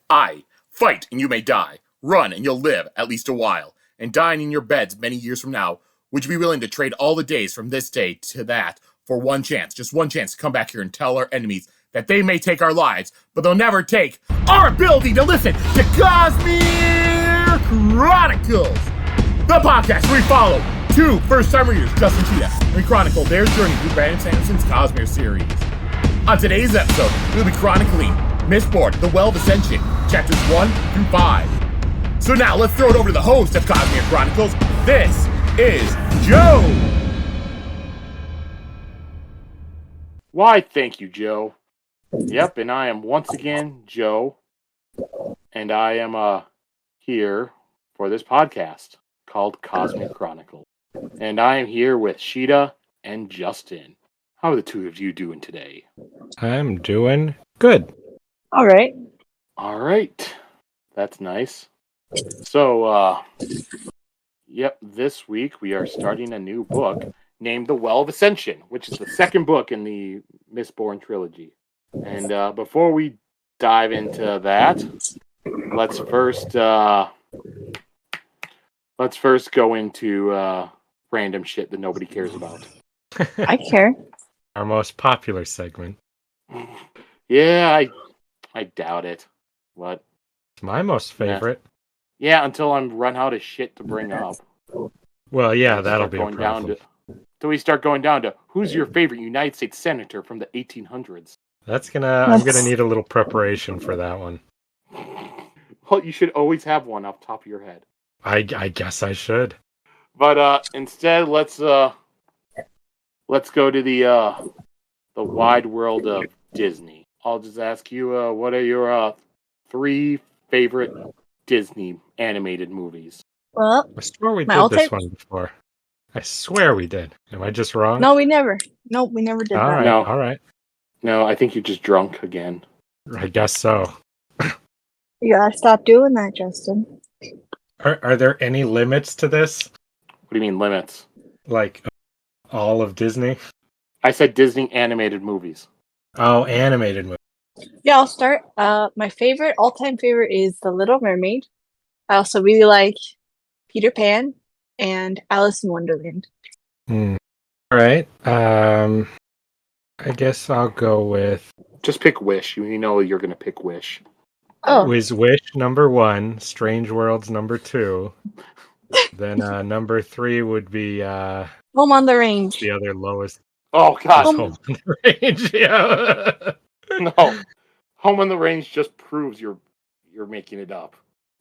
Aye, fight and you may die. Run and you'll live at least a while. And dying in your beds many years from now, would you be willing to trade all the days from this day to that for one chance, just one chance to come back here and tell our enemies that they may take our lives, but they'll never take our ability to listen to Cosmere Chronicles, the podcast where we follow two first-time readers, Justin and Sheta, and we chronicle their journey through Brandon Sanderson's Cosmere series. On today's episode, we'll be chronicling Mistborn, the Well of Ascension, Chapters 1 through 5. So now, let's throw it over to the host of Cosmere Chronicles. This is Joe! Why, thank you, Joe. Yep, and I am once again Joe, and I am here for this podcast called Cosmere Chronicles. And I am here with Sheta and Justin. How are the two of you doing today? I'm doing good. All right. All right. That's nice. So, this week we are starting a new book named The Well of Ascension, which is the second book in the Mistborn trilogy. And before we dive into that, let's first go into random shit that nobody cares about. I care. Our most popular segment. Yeah, I doubt it. What? It's my most favorite. Yeah, until I'm run out of shit to bring up. Well, yeah, that'll be a problem. Till we start going down to who's your favorite United States senator from the 1800s? I'm gonna need a little preparation for that one. Well, you should always have one off the top of your head. I guess I should. But instead, let's go to the wide world of Disney. I'll just ask you, what are your three favorite Disney animated movies? Well, I swear we did this one before. I swear we did. Am I just wrong? No, we never. Nope, we never did that. No. All right. No, I think you're just drunk again. I guess so. You gotta stop doing that, Justin. Are there any limits to this? What do you mean limits? Like all of Disney? I said Disney animated movies. Oh, animated movies. Yeah, I'll start. My all-time favorite is The Little Mermaid. I also really like Peter Pan and Alice in Wonderland. All right. I guess I'll go with... Just pick Wish. You know you're going to pick Wish. Oh. Was Wish number 1, Strange Worlds number 2. Then number 3 would be... Home on the Range. The other lowest. Oh, God. Home on the Range, yeah. No. Home on the Range just proves you're making it up.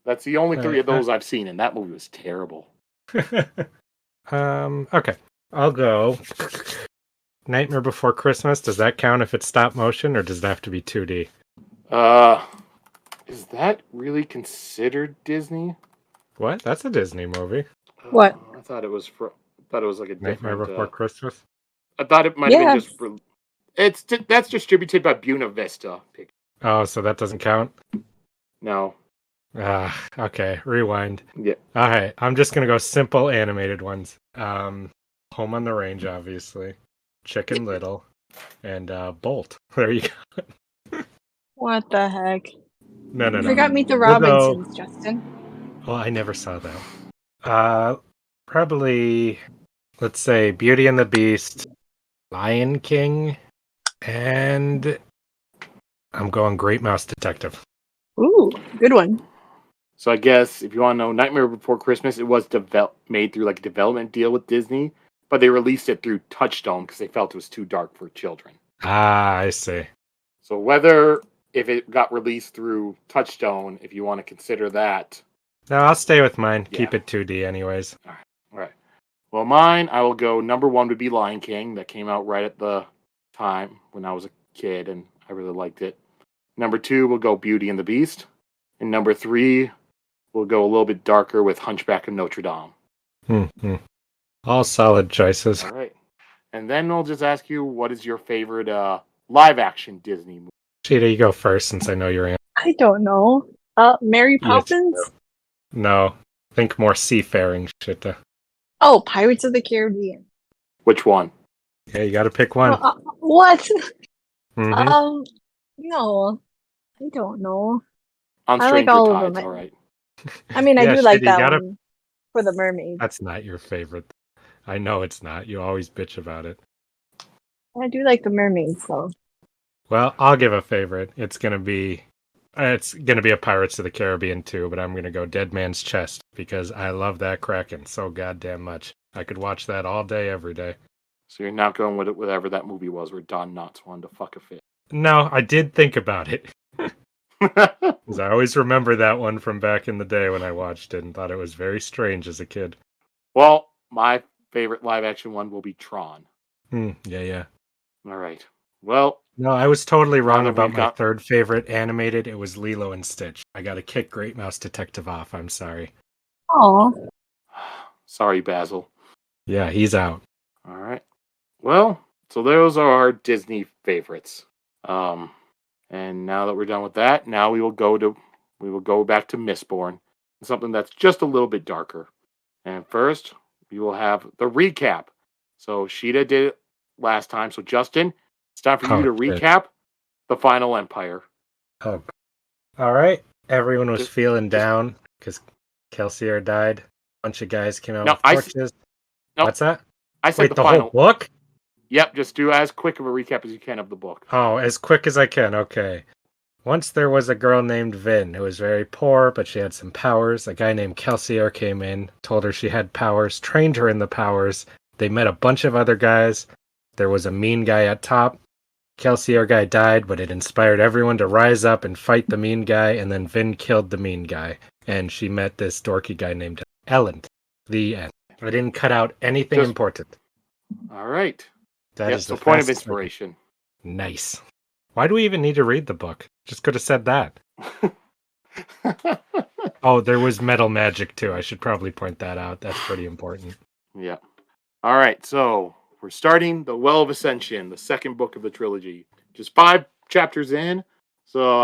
That's the only three of those I've seen, and that movie was terrible. Okay. I'll go... Nightmare Before Christmas, does that count if it's stop motion, or does it have to be 2D? Is that really considered Disney? What? That's a Disney movie. What? I thought it was like a different... Nightmare Before Christmas? I thought it might have been just... That's distributed by Buena Vista. Oh, so that doesn't count? No. Okay. Rewind. Yeah. All right. I'm just going to go simple animated ones. Home on the Range, obviously. Chicken Little, and Bolt. There you go. What the heck? No. You forgot Meet the Robinsons, Justin. Well, I never saw that. Probably, let's say, Beauty and the Beast, Lion King, and I'm going Great Mouse Detective. Ooh, good one. So I guess if you want to know, Nightmare Before Christmas, it was made through like a development deal with Disney. But they released it through Touchstone because they felt it was too dark for children. Ah, I see. So if it got released through Touchstone, if you want to consider that. No, I'll stay with mine. Yeah. Keep it 2D anyways. All right. Well, mine, I will go number 1 would be Lion King. That came out right at the time when I was a kid, and I really liked it. Number 2 will go Beauty and the Beast. And number 3 will go a little bit darker with Hunchback of Notre Dame. All solid choices. All right. And then I'll just ask you, what is your favorite live-action Disney movie? Sheta, you go first since I know your answer. I don't know. Mary Poppins? No. Think more seafaring, Sheta. Oh, Pirates of the Caribbean. Which one? Yeah, you gotta pick one. What? Mm-hmm. No. I don't know. On I like Stranger all of Tides, them. all right. I mean, I Yeah, do like Sheta, you that gotta. one for the mermaid. That's not your favorite. I know it's not. You always bitch about it. I do like the mermaids, though. Well, I'll give a favorite. It's gonna be a Pirates of the Caribbean too, but I'm gonna go Dead Man's Chest because I love that Kraken so goddamn much. I could watch that all day, every day. So you're not going with it, whatever that movie was where Don Knotts wanted to fuck a fish. No, I did think about it because I always remember that one from back in the day when I watched it and thought it was very strange as a kid. Well, my favorite live action one will be Tron. Yeah. All right. Well, No, I was totally Now wrong that about we've my got- third favorite animated. It was Lilo and Stitch. I got to kick Great Mouse Detective off. I'm sorry. Aw. sorry, Basil. Yeah, he's out. All right. Well, so those are our Disney favorites. And now that we're done with that, now we will go back to Mistborn, something that's just a little bit darker. And first, we will have the recap. So Sheta did it last time. So Justin, it's time for you to shit. recap the Final Empire. Oh, all right. Everyone was Just- feeling down because Kelsier died. A bunch of guys came out No, with I torches. no. What's that? I said Wait, the final. whole book? Yep, just do as quick of a recap as you can of the book. Oh, as quick as I can. Okay. Once there was a girl named Vin who was very poor, but she had some powers. A guy named Kelsier came in, told her she had powers, trained her in the powers. They met a bunch of other guys. There was a mean guy at top. Kelsier guy died, but it inspired everyone to rise up and fight the mean guy, and then Vin killed the mean guy. And she met this dorky guy named Ellen. The end. I didn't cut out anything Just- important. All right. That Yep, is so the point of fastest I can- inspiration. Nice. Why do we even need to read the book? Just could have said that. Oh, there was metal magic too. I should probably point that out. That's pretty important. Yeah. All right, so we're starting the Well of Ascension, the second book of the trilogy. Just 5 chapters in. So,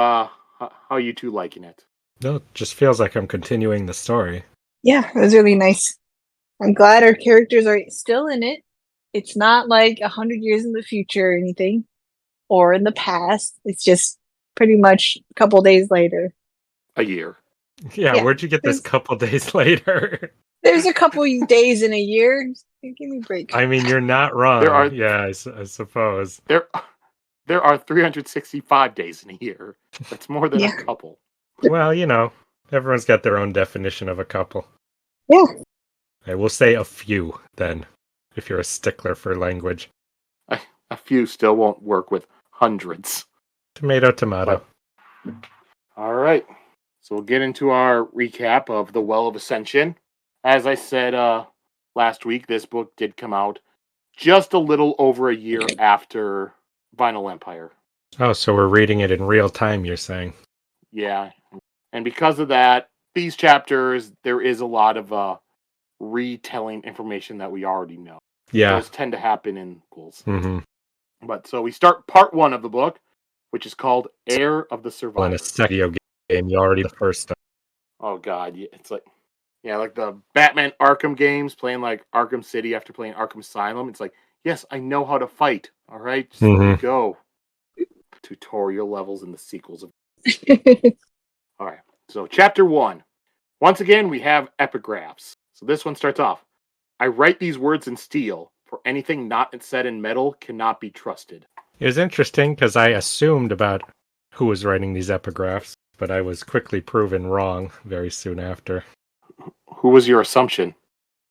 how you two liking it? No, it just feels like I'm continuing the story. Yeah, it was really nice. I'm glad our characters are still in it. It's not like 100 years in the future or anything, or in the past. It's just pretty much a couple days later. A year. Yeah, Yeah, where'd you get this there's- couple days later? There's a couple days in a year. Give me a break. I mean, you're not wrong. There are- Yeah, I suppose. There are 365 days in a year. That's more than Yeah. a couple. Well, everyone's got their own definition of a couple. Yeah. I will say a few, then, if you're a stickler for language. A few still won't work with hundreds. Tomato, tomato. All right. So we'll get into our recap of the Well of Ascension. As I said last week, this book did come out just a little over a year after Final Empire. Oh, so we're reading it in real time, you're saying? Yeah. And because of that, these chapters, there is a lot of retelling information that we already know. Yeah. Those tend to happen in schools. Mm-hmm. But so we start part 1 of the book, which is called Heir of the Well, in Survivor. a video game, you already the first time. Oh god, it's like the Batman Arkham games, playing like Arkham City after playing Arkham Asylum. It's like, yes, I know how to fight. All right, just let me go. Tutorial levels in the sequels of. All right, so chapter 1. Once again, we have epigraphs. So this one starts off. I write these words in steel, for anything not said in metal cannot be trusted. It was interesting because I assumed about who was writing these epigraphs, but I was quickly proven wrong very soon after. Who was your assumption?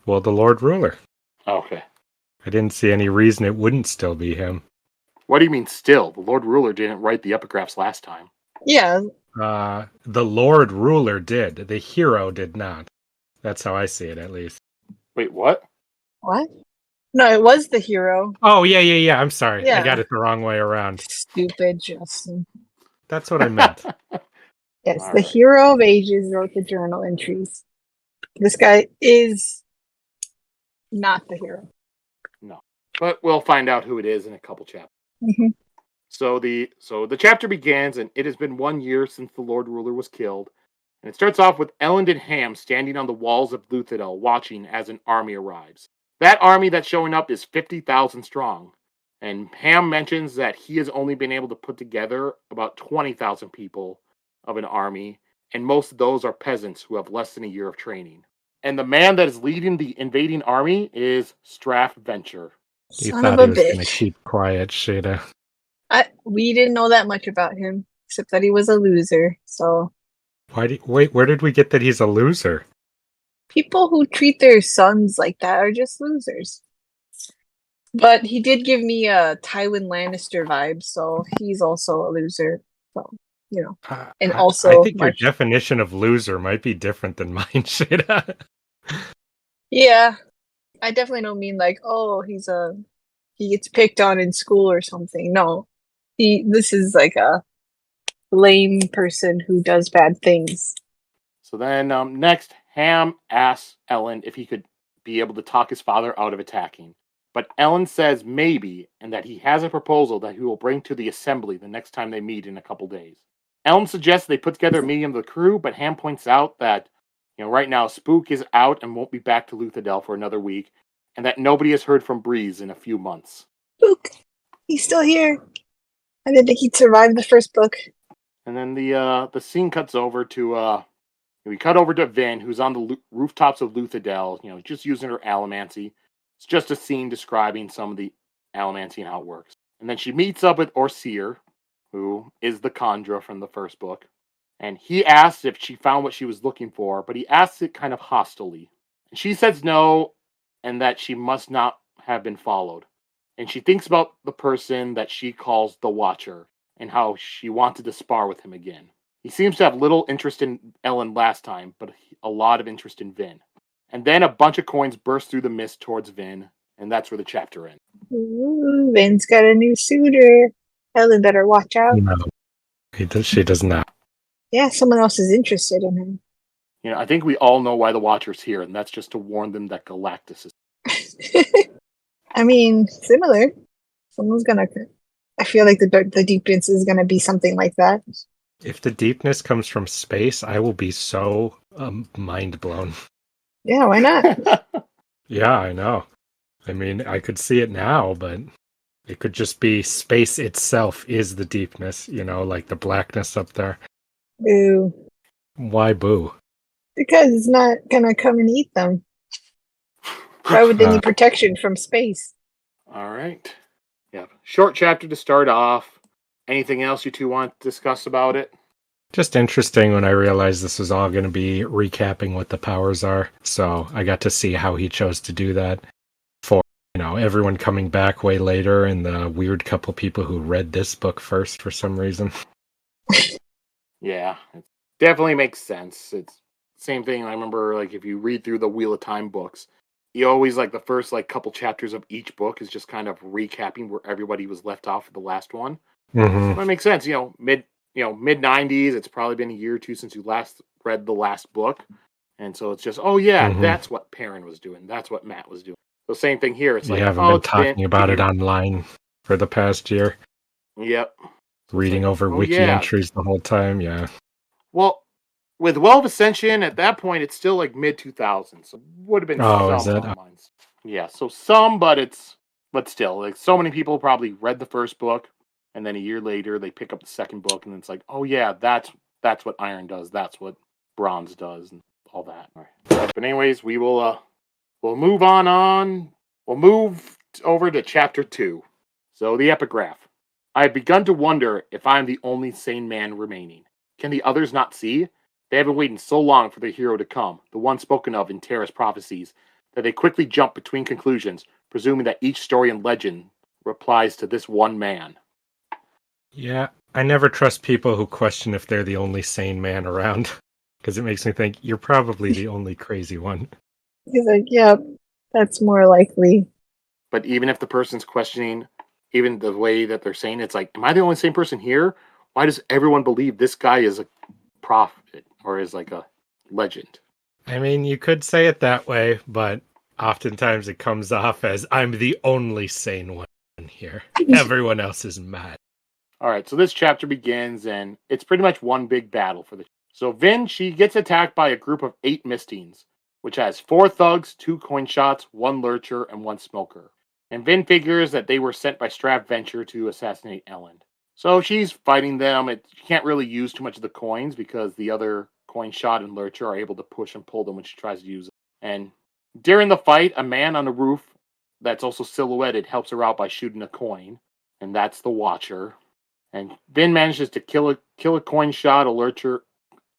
Well, the Lord Ruler. Okay. I didn't see any reason it wouldn't still be him. What do you mean still? The Lord Ruler didn't write the epigraphs last time. Yeah. The Lord Ruler did. The hero did not. That's how I see it, at least. Wait, what? What? No, it was the hero. Oh, yeah. I'm sorry. I Yeah. got it the wrong way around. Stupid Justin. That's what I meant. Yes, All the right. hero of ages wrote the journal entries. This guy is not the hero. But we'll find out who it is in a couple chapters. Mhm. So the chapter begins, and it has been 1 year since the Lord Ruler was killed. And it starts off with Elend and Ham standing on the walls of Luthadel, watching as an army arrives. That army that's showing up is 50,000 strong. And Ham mentions that he has only been able to put together about 20,000 people of an army. and most of those are peasants who have less than a year of training. And the man that is leading the invading army is Straff Venture. You Son of thought a he was going to bitch. keep quiet, Sheta. We didn't know that much about him, except that he was a loser. So Wait, where did we get that he's a loser? people who treat their sons like that are just losers. But he did give me a Tywin Lannister vibe, so he's also a loser. So, and I also think your definition of loser might be different than mine, Sheta. yeah, I definitely don't mean like, oh, he gets picked on in school or something. No, this is like a lame person who does bad things. So then next, Ham asks Ellen if he could be able to talk his father out of attacking. But Ellen says maybe, and that he has a proposal that he will bring to the assembly the next time they meet in a couple days. Ellen suggests they put together a meeting of the crew, but Ham points out that right now Spook is out and won't be back to Luthadel for another week, and that nobody has heard from Breeze in a few months. Spook, he's still here. I didn't think he'd survive the first book. And then the scene cuts over to we cut over to Vin, who's on the rooftops of Luthadel, just using her allomancy. It's just a scene describing some of the allomancy and how it works. And then she meets up with Orseer, who is the Khandra from the first book. And he asks if she found what she was looking for, but he asks it kind of hostilely. And she says no, and that she must not have been followed. And she thinks about the person that she calls the Watcher, and how she wanted to spar with him again. He seems to have little interest in Ellen last time, but a lot of interest in Vin. And then a bunch of coins burst through the mist towards Vin, and that's where the chapter ends. Ooh, Vin's got a new suitor. Ellen better watch out. No, she does not. Yeah, someone else is interested in him. I think we all know why the Watcher's here, and that's just to warn them that Galactus is... I mean, similar. Someone's gonna... I feel like the deepness is gonna be something like that. If the deepness comes from space, I will be so mind blown. Yeah, why not? Yeah, I know. I mean, I could see it now, but it could just be space itself is the deepness, like the blackness up there. Boo. Why boo? Because it's not gonna come and eat them. Why would they need protection from space? All right. Yeah. Short chapter to start off. Anything else you two want to discuss about it? Just interesting when I realized this was all going to be recapping what the powers are. So I got to see how he chose to do that for, everyone coming back way later and the weird couple people who read this book first for some reason. Yeah, it definitely makes sense. It's same thing. I remember, if you read through the Wheel of Time books, you always, the first, couple chapters of each book is just kind of recapping where everybody was left off of the last one. Mm-hmm. That makes sense. Mid 90s, it's probably been a year or two since you last read the last book. And so it's just, that's what Perrin was doing. That's what Matt was doing. So same thing here. It's you haven't been talking about it online for the past year. Yep. Reading over wiki entries the whole time, yeah. Well, with Well of Ascension, at that point, it's still mid 2000s. So it would have been some online. Yeah, so some, but still, so many people probably read the first book, and then a year later they pick up the second book, and it's that's what iron does. That's what bronze does, and all that. All right. But anyways, we will we'll move on. We'll move over to chapter 2. So the epigraph. I have begun to wonder if I am the only sane man remaining. Can the others not see? They have been waiting so long for the hero to come, the one spoken of in Terra's prophecies, that they quickly jump between conclusions, presuming that each story and legend replies to this one man. Yeah, I never trust people who question if they're the only sane man around, because it makes me think you're probably the only crazy one. He's like, yep, that's more likely. But even if the person's questioning, even the way that they're saying, it's am I the only sane person here? Why does everyone believe this guy is a prophet or is a legend? I mean, you could say it that way, but oftentimes it comes off as I'm the only sane one here. Everyone else is mad. All right, so this chapter begins, and it's pretty much one big battle for the... So Vin, she gets attacked by a group of 8 Mistines, which has 4 thugs, 2 coin shots, 1 lurcher, and 1 smoker. And Vin figures that they were sent by Straff Venture to assassinate Ellen. So she's fighting them. She can't really use too much of the coins because the other Coin Shot and Lurcher are able to push and pull them when she tries to use it. And during the fight, a man on the roof that's also silhouetted helps her out by shooting a coin, and that's the Watcher. And Vin manages to kill a Coin Shot, a Lurcher.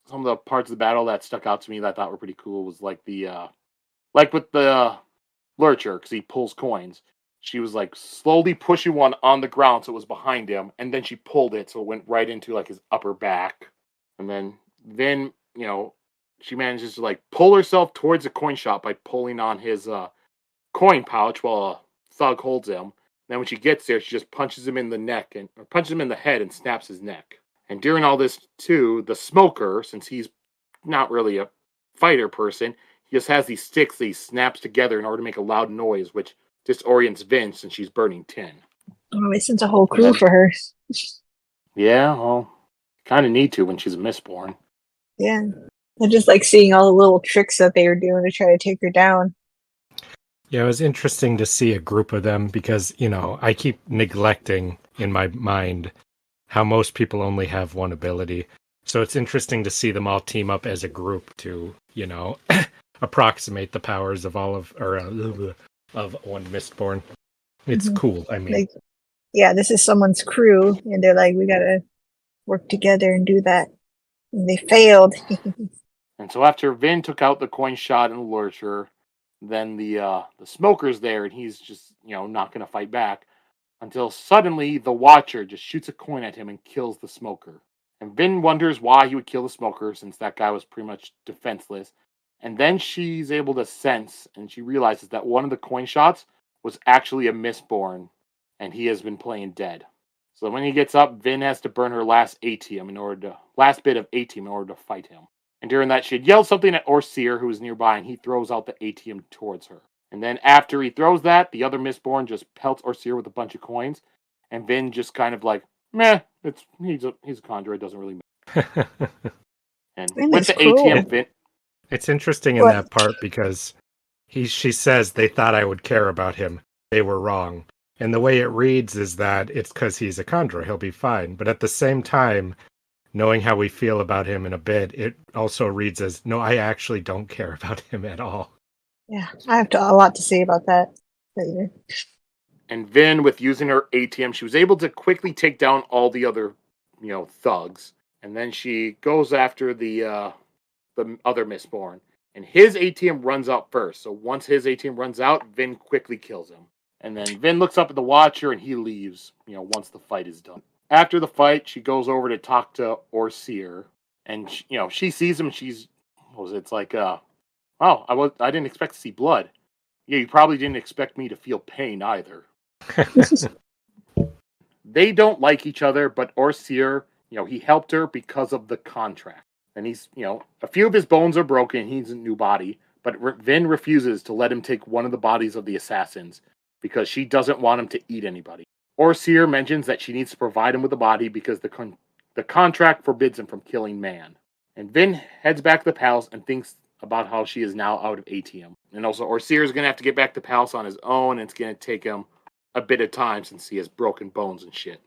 Some of the parts of the battle that stuck out to me that I thought were pretty cool was like with the Lurcher, because he pulls coins. She was like slowly pushing one on the ground so it was behind him, and then she pulled it so it went right into like his upper back. And then she manages to like pull herself towards the Coin Shot by pulling on his coin pouch while a thug holds him. Then when she gets there, she just punches him in the neck or punches him in the head and snaps his neck. And during all this too, the Smoker, since he's not really a fighter person, he just has these sticks that he snaps together in order to make a loud noise, which disorients Vin since she's burning tin. Oh, it sends a whole crew for her. Yeah, well, kind of need to when she's a Mistborn. Yeah. I just like seeing all the little tricks that they were doing to try to take her down. Yeah, it was interesting to see a group of them because, I keep neglecting in my mind how most people only have one ability. So it's interesting to see them all team up as a group to, approximate the powers of all of one Mistborn. It's cool. I mean, this is someone's crew, and they're like, we gotta work together and do that. And they failed. And so after Vin took out the Coin Shot and Lurcher, then the Smoker's there, and he's just not gonna fight back until suddenly the Watcher just shoots a coin at him and kills the Smoker. And Vin wonders why he would kill the Smoker since that guy was pretty much defenseless. And then she's able to sense, and she realizes that one of the coin shots was actually a Mistborn, and he has been playing dead. So when he gets up, Vin has to burn her last bit of ATM in order to fight him. And during that, she had yelled something at Orseer, who was nearby, and he throws out the ATM towards her. And then after he throws that, the other Mistborn just pelts Orseer with a bunch of coins, and Vin just kind of like, meh, he's a conjurer, it doesn't really matter. And with the cool. ATM, Vin... It's interesting in that part because she says they thought I would care about him. They were wrong. And the way it reads is that it's because he's a conjurer. He'll be fine. But at the same time, knowing how we feel about him in a bit, it also reads as, no, I actually don't care about him at all. Yeah, I have a lot to say about that later. And Vin, with using her ATM, she was able to quickly take down all the other, thugs. And then she goes after the other Mistborn. And his ATM runs out first. So once his ATM runs out, Vin quickly kills him. And then Vin looks up at the Watcher and he leaves, once the fight is done. After the fight, she goes over to talk to Orseer. And, she sees him and it's like, oh, I didn't expect to see blood. Yeah, you probably didn't expect me to feel pain either. They don't like each other, but Orseer, he helped her because of the contract. And he's, a few of his bones are broken. He's a new body. But Vin refuses to let him take one of the bodies of the assassins because she doesn't want him to eat anybody. Orseer mentions that she needs to provide him with a body because the contract forbids him from killing man. And Vin heads back to the palace and thinks about how she is now out of ATM. And also, Orseer is going to have to get back to the palace on his own, and it's going to take him a bit of time since he has broken bones and shit.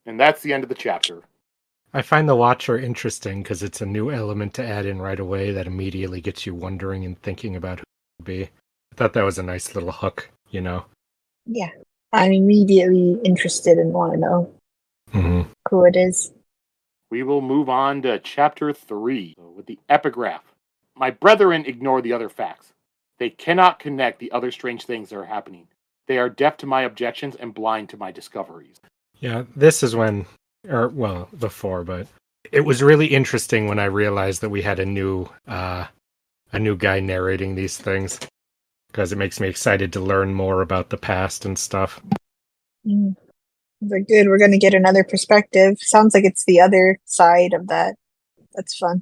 And that's the end of the chapter. I find the Watcher interesting because it's a new element to add in right away that immediately gets you wondering and thinking about who it will be. I thought that was a nice little hook, Yeah, I'm immediately interested and want to know who it is. We will move on to chapter 3 with the epigraph. My brethren ignore the other facts. They cannot connect the other strange things that are happening. They are deaf to my objections and blind to my discoveries. Yeah, this is when, before, but it was really interesting when I realized that we had a new guy narrating these things because it makes me excited to learn more about the past and stuff. But good, we're going to get another perspective. Sounds like it's the other side of that. That's fun.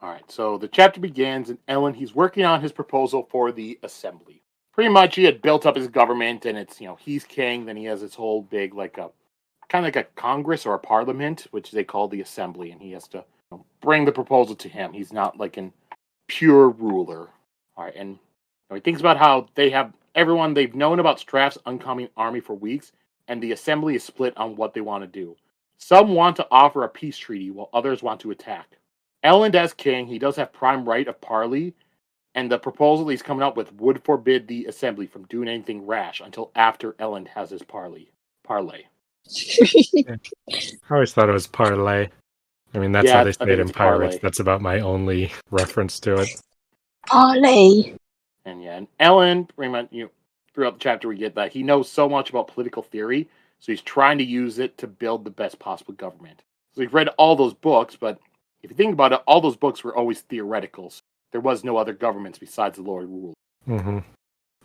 All right, so the chapter begins, and Ellen, he's working on his proposal for the assembly. Pretty much, he had built up his government, and it's, he's king, then he has this whole big, kind of like a Congress or a parliament, which they call the assembly, and he has to bring the proposal to him. He's not like a pure ruler. All right, and he thinks about how they have everyone, they've known about Straff's oncoming army for weeks, and the assembly is split on what they want to do. Some want to offer a peace treaty, while others want to attack. Elend as king, he does have prime right of parley, and the proposal he's coming up with would forbid the assembly from doing anything rash until after Elend has his parlay. I always thought it was parlay. I mean, that's Yeah, how they I say think it in it's parlay. Pirates. That's about my only reference to it. Ollie. And yeah, and Elend, throughout the chapter we get that he knows so much about political theory, so he's trying to use it to build the best possible government. So we've read all those books, but if you think about it, all those books were always theoretical. So there was no other governments besides the Lord Ruler. Mm-hmm.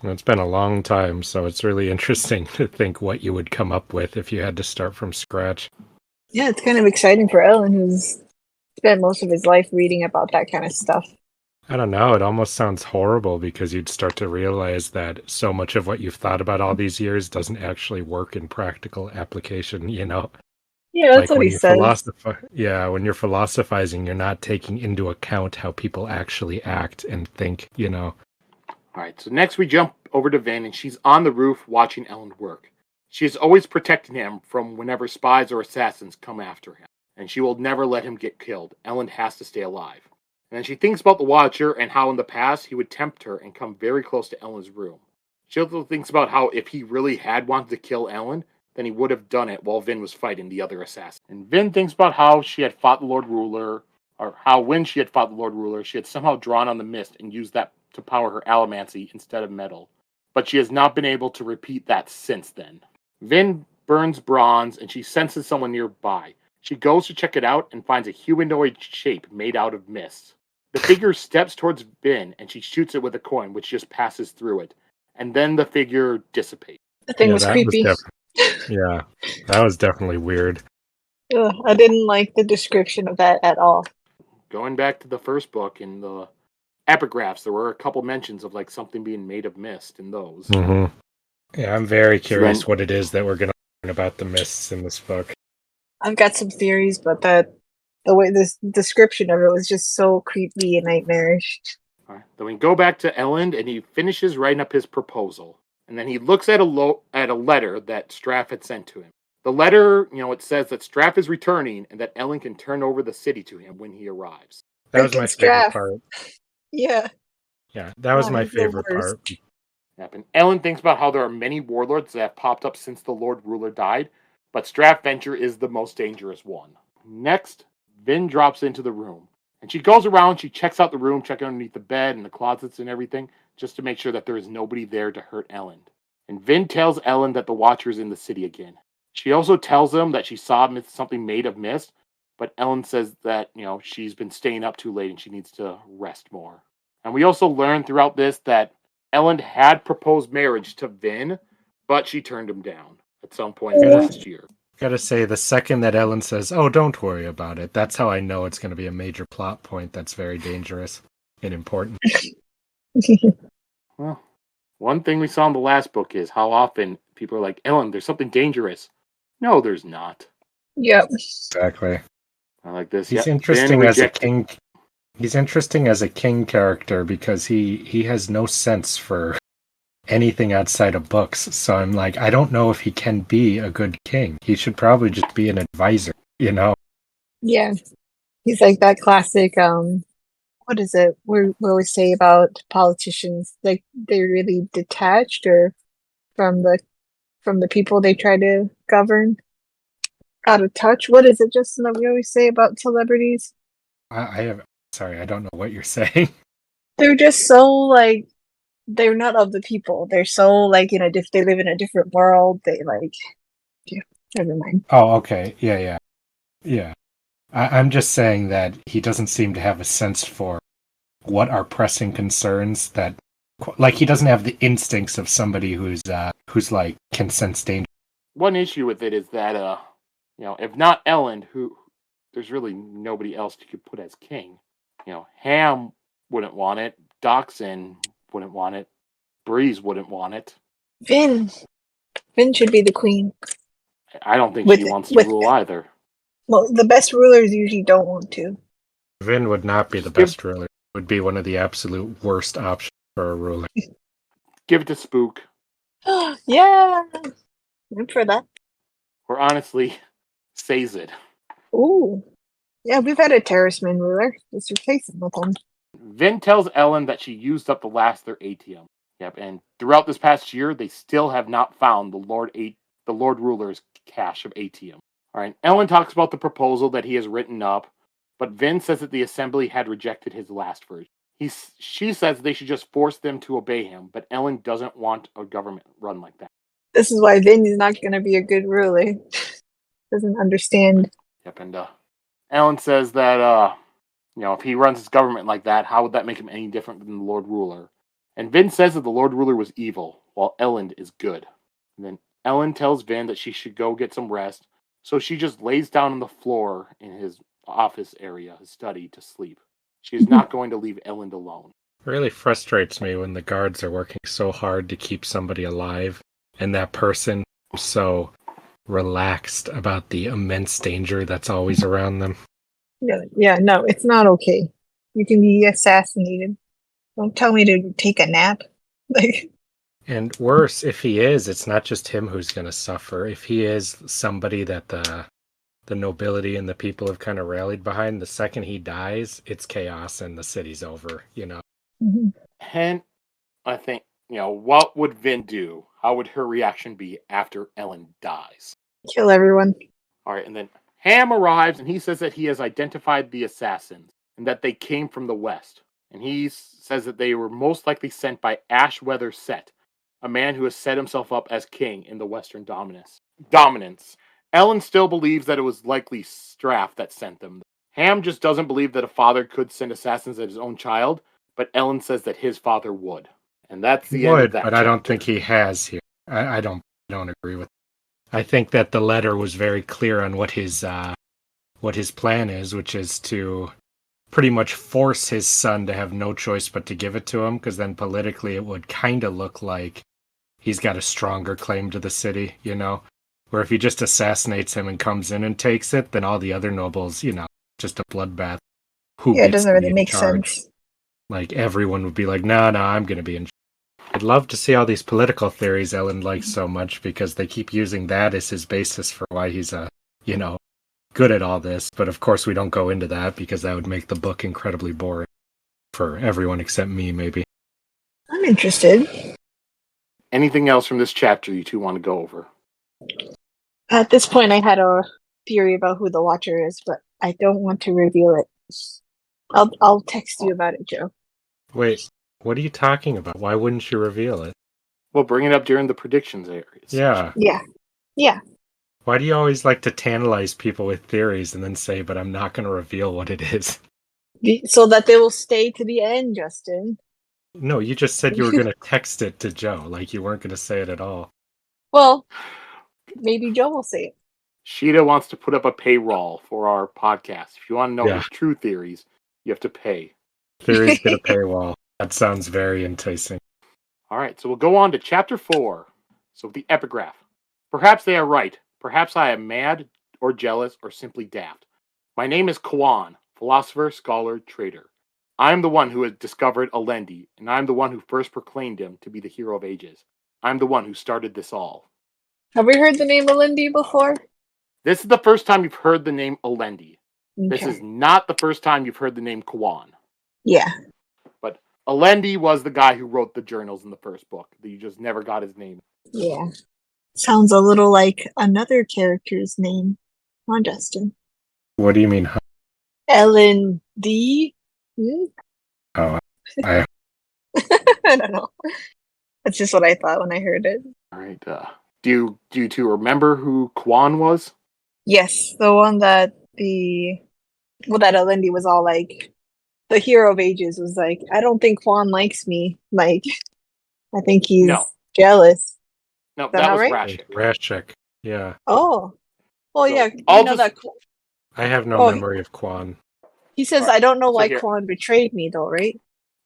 Well, it's been a long time, so it's really interesting to think what you would come up with if you had to start from scratch. Yeah, it's kind of exciting for Ellen, who's spent most of his life reading about that kind of stuff. I don't know, it almost sounds horrible because you'd start to realize that so much of what you've thought about all these years doesn't actually work in practical application, you know? Yeah, that's Like what he says. when you're philosophizing, you're not taking into account how people actually act and think, you know? All right, so next we jump over to Vin, and she's on the roof watching Elend work. She is always protecting him from whenever spies or assassins come after him, and she will never let him get killed. Elend has to stay alive. And then she thinks about the Watcher and how in the past he would tempt her and come very close to Elend's room. She also thinks about how if he really had wanted to kill Elend, then he would have done it while Vin was fighting the other assassin. And Vin thinks about how she had fought the Lord Ruler, or how when she had fought the Lord Ruler, she had somehow drawn on the mist and used that to power her allomancy instead of metal. But she has not been able to repeat that since then. Vin burns bronze and she senses someone nearby. She goes to check it out and finds a humanoid shape made out of mist. The figure steps towards Vin and she shoots it with a coin, which just passes through it. And then the figure dissipates. The thing Yeah, was that creepy. yeah, that was definitely weird. Ugh, I didn't like the description of that at all. Going back to the first book, in the epigraphs, there were a couple mentions of like something being made of mist in those. Mm-hmm. Yeah, I'm very So curious then- what it is that we're going to learn about the mists in this book. I've got some theories, but the way this description of it was just so creepy and nightmarish. All right. Then we go back to Elend, and he finishes writing up his proposal. And then he looks at a letter that Straff had sent to him. The letter, it says that Straff is returning and that Elend can turn over the city to him when he arrives. That was my Freaking favorite Straff. part. Yeah. Yeah, that was God, my Oh, he's the favorite worst. part. Yep. And Elend thinks about how there are many warlords that have popped up since the Lord Ruler died, but Straff Venture is the most dangerous one. Next, Vin drops into the room. And she goes around, she checks out the room, checking underneath the bed and the closets and everything, just to make sure that there is nobody there to hurt Elend. And Vin tells Elend that the Watcher is in the city again. She also tells him that she saw something made of mist, but Elend says that, she's been staying up too late and she needs to rest more. And we also learn throughout this that Elend had proposed marriage to Vin, but she turned him down at some point in the last year. Gotta say, the second that Ellen says, "Oh, don't worry about it," that's how I know it's going to be a major plot point that's very dangerous and important. Well, one thing we saw in the last book is how often people are like, Elend, there's something dangerous. No, there's not. Yep. Exactly. I like this. He's Vin interesting as a rejected- king. He's interesting as a king character because he has no sense for anything outside of books. So I'm like, I don't know if he can be a good king. He should probably just be an advisor, you know? Yeah. He's like that classic, what is it? We always say about politicians, like they're really detached or from the people they try to govern. Out of touch. What is it, Justin, that we always say about celebrities? Sorry, I don't know what you're saying. They're just so like they're not of the people. They're so like they live in a different world. They like yeah, never mind. Oh, okay. Yeah. I'm just saying that he doesn't seem to have a sense for what are pressing concerns that, like, he doesn't have the instincts of somebody who's like can sense danger. One issue with it is that, if not Elend, who there's really nobody else you could put as king. Ham wouldn't want it. Dachshund wouldn't want it. Breeze wouldn't want it. Vin should be the queen. I don't think With- she wants to with- rule either. Well, the best rulers usually don't want to. Vin would not be the best ruler. Would be one of the absolute worst options for a ruler. Give it to Spook. Yeah. I'm for that. Or honestly, Sazed. Ooh. Yeah, we've had a terrorist-man ruler. Just replace him with him. Vin tells Ellen that she used up the last of their ATM. Yep, and throughout this past year, they still have not found the Lord Ruler's cache of ATM. All right, Ellen talks about the proposal that he has written up, but Vin says that the Assembly had rejected his last version. She says they should just force them to obey him, but Ellen doesn't want a government run like that. This is why Vin is not going to be a good ruler. Doesn't understand. Yep, and Ellen says that if he runs his government like that, how would that make him any different than the Lord Ruler? And Vin says that the Lord Ruler was evil, while Ellen is good. And then Ellen tells Vin that she should go get some rest, so she just lays down on the floor in his office area, his study, to sleep. She is not going to leave Ellen alone. It really frustrates me when the guards are working so hard to keep somebody alive, and that person is so relaxed about the immense danger that's always around them. Yeah, no, it's not okay. You can be assassinated. Don't tell me to take a nap. And worse, if he is, it's not just him who's going to suffer. If he is somebody that the nobility and the people have kind of rallied behind, the second he dies, it's chaos and the city's over, Mm-hmm. And I think, what would Vin do? How would her reaction be after Ellen dies? Kill everyone. All right, and then Ham arrives, and he says that he has identified the assassins, and that they came from the west. And he says that they were most likely sent by Ashweather Set, a man who has set himself up as king in the Western dominance. Ellen still believes that it was likely Straff that sent them. Ham just doesn't believe that a father could send assassins at his own child, but Ellen says that his father would. And that's the end of that but chapter. I don't think he has here. I don't agree with that. I think that the letter was very clear on what his plan is, which is to pretty much force his son to have no choice but to give it to him, because then politically it would kind of look like he's got a stronger claim to the city, where if he just assassinates him and comes in and takes it, then all the other nobles, just a bloodbath. It doesn't really make sense. Like, everyone would be like, no, I'm going to be in charge. I'd love to see all these political theories Ellen likes so much, because they keep using that as his basis for why he's good at all this. But of course we don't go into that, because that would make the book incredibly boring for everyone except me, maybe. I'm interested. Anything else from this chapter you two want to go over? At this point, I had a theory about who the Watcher is, but I don't want to reveal it. I'll text you about it, Joe. Wait, what are you talking about? Why wouldn't you reveal it? We'll bring it up during the predictions areas. Yeah. Why do you always like to tantalize people with theories and then say, but I'm not going to reveal what it is? So that they will stay to the end, Justin. No, you just said you were going to text it to Joe, like you weren't going to say it at all. Well, maybe Joe will say it. Sheta wants to put up a paywall for our podcast. If you want to know his true theories, you have to pay. Theories get a paywall. That sounds very enticing. All right, so we'll go on to chapter 4. So the epigraph. Perhaps they are right. Perhaps I am mad or jealous or simply daft. My name is Kwan, philosopher, scholar, trader. I am the one who has discovered Alendi, and I am the one who first proclaimed him to be the hero of ages. I am the one who started this all. Have we heard the name Alendi before? This is the first time you've heard the name Alendi. Okay. This is not the first time you've heard the name Kwan. Yeah. But Alendi was the guy who wrote the journals in the first book. You just never got his name. Yeah. Sounds a little like another character's name. Come on, Justin. What do you mean? L&D? Oh, I I don't know. That's just what I thought when I heard it. All right. Do you two remember who Kwan was? Yes, the one that that Alendi was all like, the hero of ages was like, I don't think Kwan likes me. Like, I think he's jealous. No, Is that that was right? Rashik. Rashik. Yeah. Oh. Well, So, yeah. I have no memory of Kwan. He says, Right. I don't know So why here- Kwan betrayed me, though, right?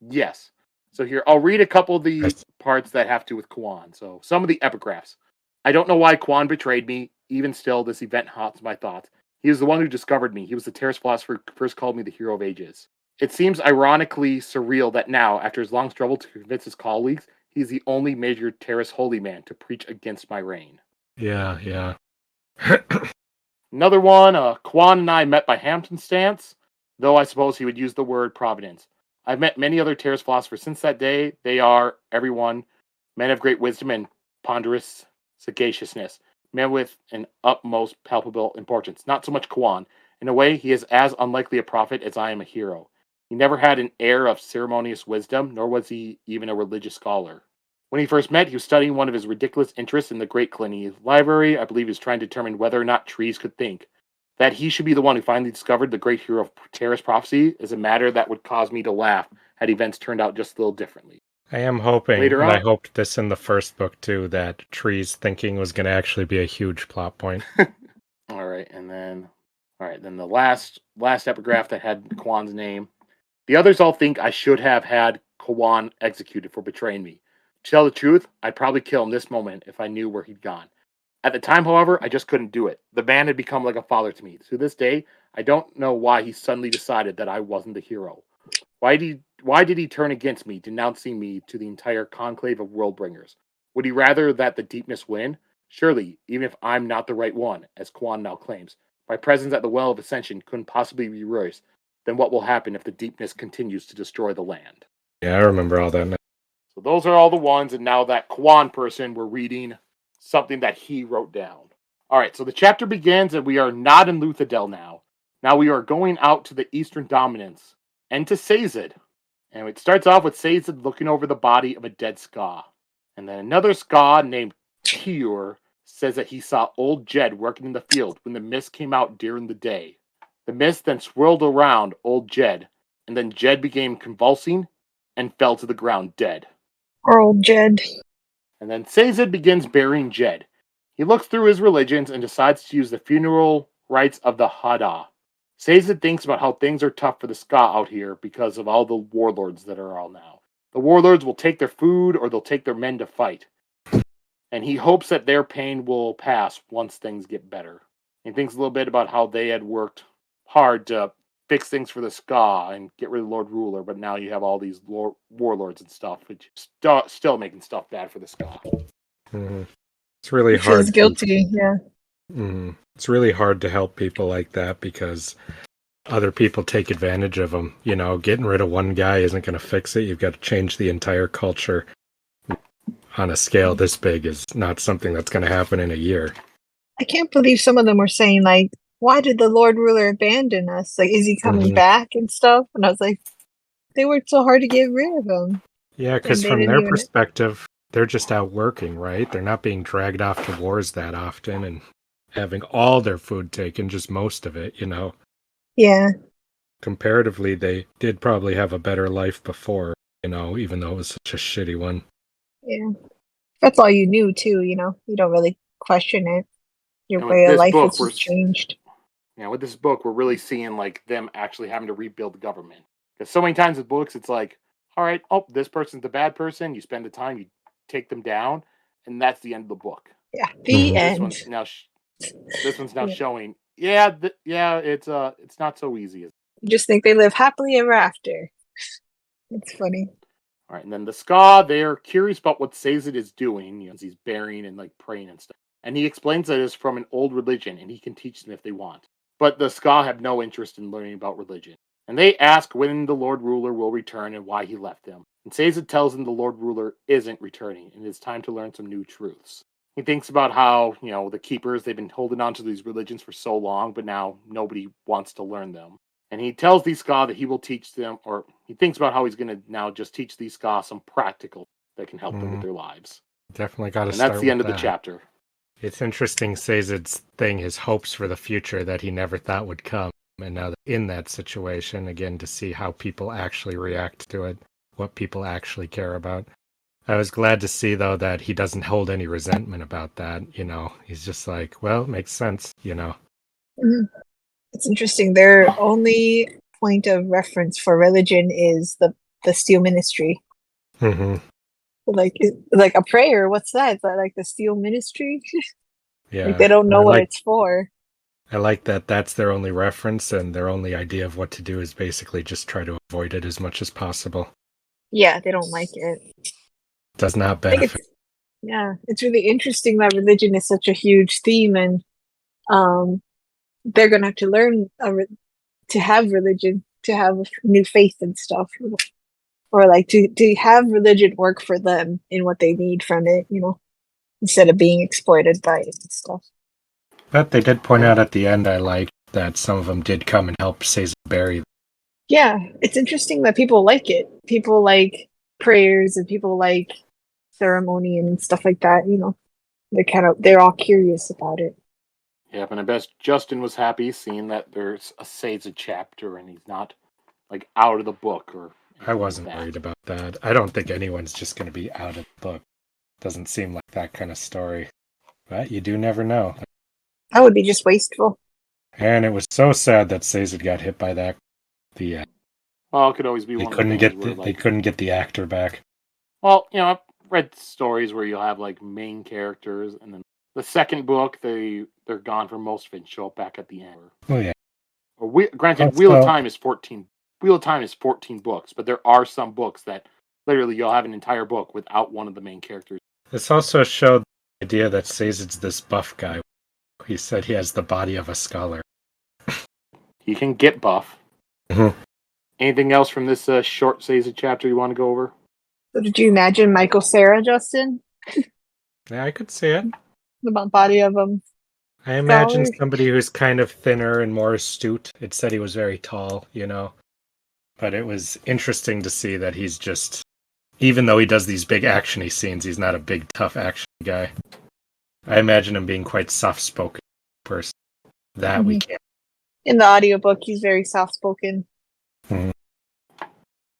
Yes. So here, I'll read a couple of these parts that have to do with Kwan. So some of the epigraphs. I don't know why Kwan betrayed me. Even still, this event haunts my thoughts. He was the one who discovered me. He was the terrorist philosopher who first called me the hero of ages. It seems ironically surreal that now, after his long struggle to convince his colleagues, he's the only major terrorist holy man to preach against my reign. Yeah. Another one, Kwan and I met by Hamptonstance, though I suppose he would use the word providence. I've met many other Terrace philosophers since that day. They are, everyone, men of great wisdom and ponderous sagaciousness, men with an utmost palpable importance. Not so much Kwan. In a way, he is as unlikely a prophet as I am a hero. He never had an air of ceremonious wisdom, nor was he even a religious scholar. When he first met, he was studying one of his ridiculous interests in the Great Clini Library. I believe he was trying to determine whether or not trees could think. That he should be the one who finally discovered the great hero of Terrace prophecy is a matter that would cause me to laugh had events turned out just a little differently. I am hoping, Later and I on- hoped this in the first book too, that trees thinking was going to actually be a huge plot point. All right, then the last epigraph that had Kwan's name. The others all think I should have had Kwan executed for betraying me. To tell the truth, I'd probably kill him this moment if I knew where he'd gone. At the time, however, I just couldn't do it. The man had become like a father to me. To this day, I don't know why he suddenly decided that I wasn't the hero. Why did he turn against me, denouncing me to the entire conclave of world-bringers? Would he rather that the deepness win? Surely, even if I'm not the right one, as Kwan now claims, my presence at the Well of Ascension couldn't possibly be worse than what will happen if the deepness continues to destroy the land. Yeah, I remember all that now. So those are all the ones, and now that Kwan person, we're reading something that he wrote down. All right, so the chapter begins, and we are not in Luthadel now. Now we are going out to the Eastern Dominance, and to Sazed. And it starts off with Sazed looking over the body of a dead Ska. And then another Ska named Tiur says that he saw old Jed working in the field when the mist came out during the day. The mist then swirled around old Jed, and then Jed began convulsing and fell to the ground dead. Or old Jed. And then Sazed begins burying Jed. He looks through his religions and decides to use the funeral rites of the Hada. Sazed thinks about how things are tough for the Ska out here because of all the warlords that are all now. The warlords will take their food or they'll take their men to fight. And he hopes that their pain will pass once things get better. He thinks a little bit about how they had worked hard to fix things for the Ska and get rid of the Lord Ruler, but now you have all these warlords and stuff, which still making stuff bad for the Ska. Mm-hmm. It's really He hard. feels guilty, yeah. Mm-hmm. It's really hard to help people like that because other people take advantage of them. You know, getting rid of one guy isn't going to fix it. You've got to change the entire culture. On a scale this big is not something that's going to happen in a year. I can't believe some of them were saying, like, why did the Lord Ruler abandon us? Like, is he coming back and stuff? And I was like, they worked so hard to get rid of him. Yeah, because And they from didn't their even- perspective, they're just out working, right? They're not being dragged off to wars that often and having all their food taken, just most of it, you know. Yeah. Comparatively, they did probably have a better life before, you know, even though it was such a shitty one. Yeah. That's all you knew, too, you know? You don't really question it. Your And with way of this life book, has we're- just changed. Yeah, with this book, we're really seeing like them actually having to rebuild the government. Because so many times with books, it's like, all right, oh, this person's the bad person. You spend the time, you take them down, and that's the end of the book. Yeah. The Mhm. end. This one's now Yeah. showing. Yeah, it's not so easy. You just think they live happily ever after. It's funny. All right, and then the Ska, they're curious about what Sazed is doing. You know, he's burying and like praying and stuff. And he explains that it's from an old religion, and he can teach them if they want. But the Ska have no interest in learning about religion. And they ask when the Lord Ruler will return and why he left them. And Sazed tells them the Lord Ruler isn't returning, and it's time to learn some new truths. He thinks about how, you know, the Keepers, they've been holding on to these religions for so long, but now nobody wants to learn them. And he tells these Ska that he will teach them, or he thinks about how he's going to now just teach these Ska some practical that can help them with their lives. Definitely got to And start that's the end of with the that. chapter. It's interesting, Sazed's thing, his hopes for the future that he never thought would come. And now in that situation, again, to see how people actually react to it, what people actually care about. I was glad to see, though, that he doesn't hold any resentment about that. You know, he's just like, well, it makes sense, you know. Mhm. It's interesting. Their only point of reference for religion is the steel ministry. Mm-hmm. Like a prayer. What's that? Is that like the steel ministry? Yeah. Like they don't know I what like, it's for. I like that that's their only reference, and their only idea of what to do is basically just try to avoid it as much as possible. Yeah, they don't like it. Does not I think benefit. it's really interesting that religion is such a huge theme, and they're gonna have to learn to have religion, to have new faith and stuff, or like to have religion work for them in what they need from it, instead of being exploited by it and stuff. But they did point out at the end, I liked that some of them did come and help Sazed bury them. Yeah, it's interesting that people like it. People like prayers and people like ceremony and stuff like that. They're all curious about it. Yep, and I bet Justin was happy seeing that there's a Sazed chapter and he's not like out of the book or. I wasn't worried about that. I don't think anyone's just going to be out of the book. Doesn't seem like that kind of story. But you do never know. That would be just wasteful. And it was so sad that Sazed got hit by that. Well, it could always be they one couldn't of the things they couldn't get the actor back. Well, I've read stories where you'll have like main characters, and then the second book they're gone for most of it and show up back at the end. Oh yeah. Granted, Wheel of Time is 14. Wheel of Time is 14 books, but there are some books that literally you'll have an entire book without one of the main characters. This also showed the idea that Sazed's this buff guy. He said he has the body of a scholar. He can get buff. Mm-hmm. Anything else from this short Sazed chapter you want to go over? So did you imagine Michael Cera, Justin? Yeah, I could see it. The body of him. I imagine somebody who's kind of thinner and more astute. It said he was very tall, But it was interesting to see that he's just, even though he does these big actiony scenes, he's not a big, tough action guy. I imagine him being quite soft-spoken person. That we can't. In the audiobook, he's very soft-spoken. Mm-hmm.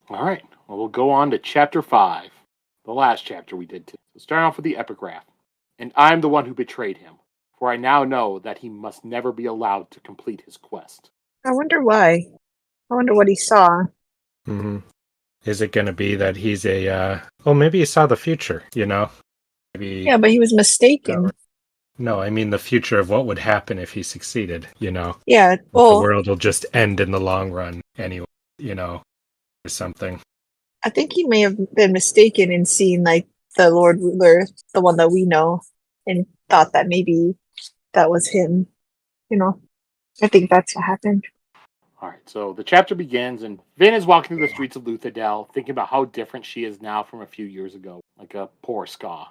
All right. Well, we'll go on to chapter 5, the last chapter we did. So starting off with the epigraph. And I'm the one who betrayed him, for I now know that he must never be allowed to complete his quest. I wonder why. I wonder what he saw. Mm-hmm. Is it going to be that he's maybe he saw the future, Maybe. Yeah, but he was mistaken. No, I mean the future of what would happen if he succeeded, Yeah, well, the world will just end in the long run anyway, or something. I think he may have been mistaken in seeing, like, the Lord Ruler, the one that we know, and thought that maybe that was him, I think that's what happened. All right, so the chapter begins, and Vin is walking through the streets of Luthadel, thinking about how different she is now from a few years ago, like a poor ska.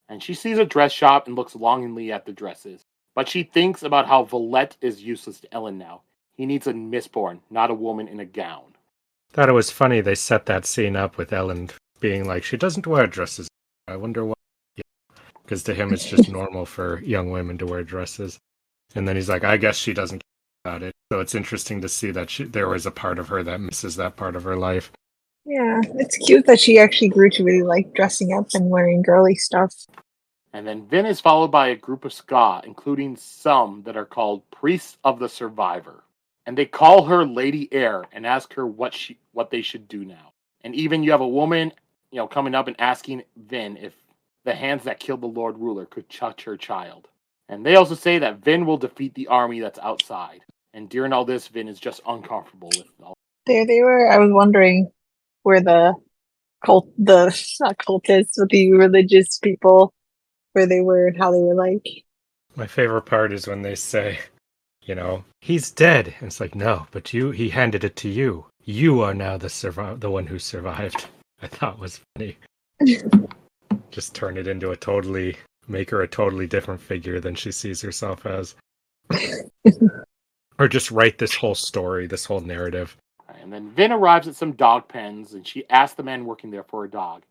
And she sees a dress shop and looks longingly at the dresses. But she thinks about how Valette is useless to Ellen now. He needs a Mistborn, not a woman in a gown. Thought it was funny they set that scene up with Ellen being like, she doesn't wear dresses. I wonder why. Because to him it's just normal for young women to wear dresses. And then he's like, I guess she doesn't care about it. So it's interesting to see that there was a part of her that misses that part of her life. Yeah, it's cute that she actually grew to really like dressing up and wearing girly stuff. And then Vin is followed by a group of ska, including some that are called Priests of the Survivor. And they call her Lady Air and ask her what they should do now. And even you have a woman, coming up and asking Vin if the hands that killed the Lord Ruler could touch her child. And they also say that Vin will defeat the army that's outside. And during all this, Vin is just uncomfortable with it all. There they were. I was wondering where not cultists, but the religious people, where they were and how they were like. My favorite part is when they say, he's dead. And it's like, no, but he handed it to you. You are now the one who survived. I thought was funny. Just turn it into make her a totally different figure than she sees herself as. Or just write this whole story, this whole narrative. And then Vin arrives at some dog pens, and she asks the man working there for a dog.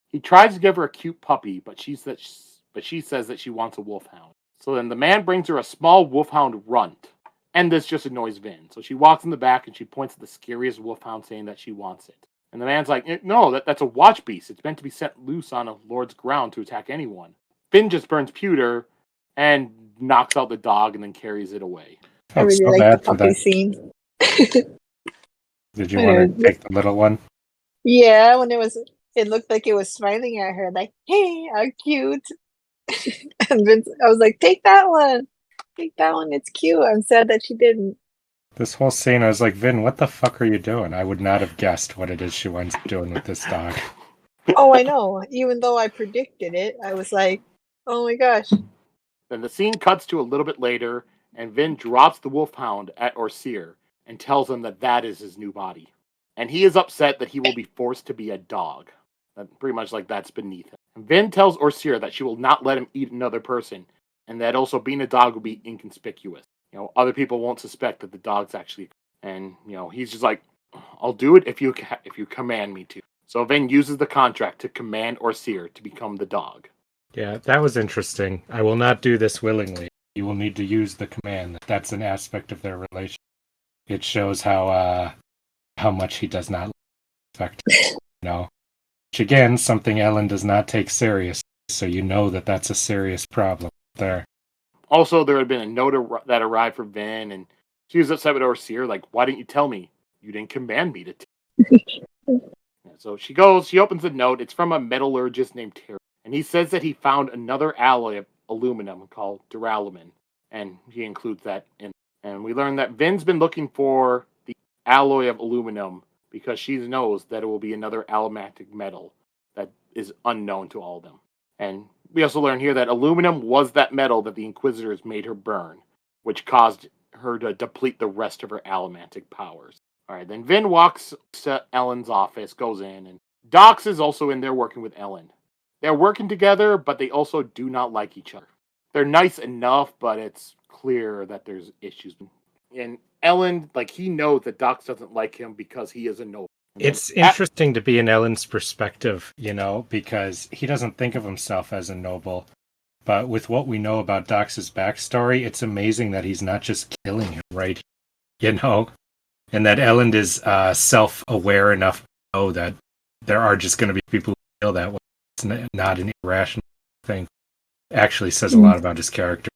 He tries to give her a cute puppy, but she says that she wants a wolfhound. So then the man brings her a small wolfhound runt, and this just annoys Vin. So she walks in the back, and she points at the scariest wolfhound, saying that she wants it. And the man's like, no, that's a watch beast. It's meant to be set loose on a lord's ground to attack anyone. Vin just burns pewter and knocks out the dog and then carries it away. I really so like the puppy scene. Did you want to take the little one? Yeah, when it looked like it was smiling at her, like, hey, how cute. And Vince, I was like, take that one. Take that one. It's cute. I'm sad that she didn't. This whole scene, I was like, Vin, what the fuck are you doing? I would not have guessed what it is she winds up doing with this dog. Oh, I know. Even though I predicted it, I was like, oh my gosh. Then the scene cuts to a little bit later, and Vin drops the wolfhound at Orseer and tells him that that is his new body. And he is upset that he will be forced to be a dog. That pretty much like that's beneath him. And Vin tells Orseer that she will not let him eat another person, and that also being a dog will be inconspicuous. Other people won't suspect that the dog's actually. And he's just like, I'll do it if you command me to. So Vin uses the contract to command Orseer to become the dog. Yeah, that was interesting. I will not do this willingly. You will need to use the command. That's an aspect of their relationship. It shows how much he does not respect her. Which again, something Ellen does not take serious. So that that's a serious problem there. Also, there had been a note that arrived for Vin, and she was upset with Orseer, like, why didn't you tell me? You didn't command me to. So she opens the note. It's from a metallurgist named Terry. And he says that he found another alloy of aluminum called duralumin. And he includes that in. And we learn that Vin's been looking for the alloy of aluminum because she knows that it will be another allomatic metal that is unknown to all of them. And we also learn here that aluminum was that metal that the Inquisitors made her burn, which caused her to deplete the rest of her allomantic powers. All right, then Vin walks to Ellen's office, goes in, and Dox is also in there working with Ellen. They're working together, but they also do not like each other. They're nice enough, but it's clear that there's issues. And Ellen, he knows that Dox doesn't like him because he is a noble. It's interesting to be in Ellen's perspective, because he doesn't think of himself as a noble. But with what we know about Dox's backstory, it's amazing that he's not just killing him, right? And that Ellen is self-aware enough to know that there are just going to be people who feel that way. It's not an irrational thing. Actually says a lot about his character.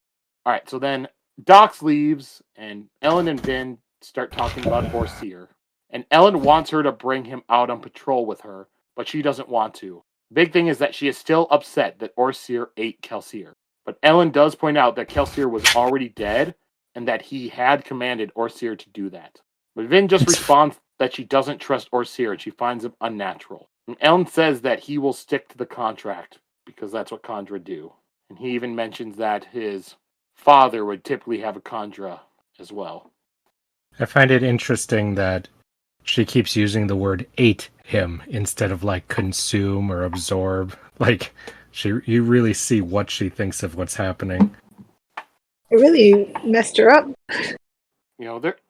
All right, so then Dox leaves, and Ellen and Vin start talking about Orseer. And Ellen wants her to bring him out on patrol with her, but she doesn't want to. Big thing is that she is still upset that Orseer ate Kelsier. But Ellen does point out that Kelsier was already dead, and that he had commanded Orseer to do that. But Vin just responds that she doesn't trust Orseer and she finds him unnatural. And Ellen says that he will stick to the contract because that's what Kandra do. And he even mentions that his father would typically have a Kandra as well. I find it interesting that she keeps using the word ate him instead of consume or absorb. You really see what she thinks of what's happening. It really messed her up.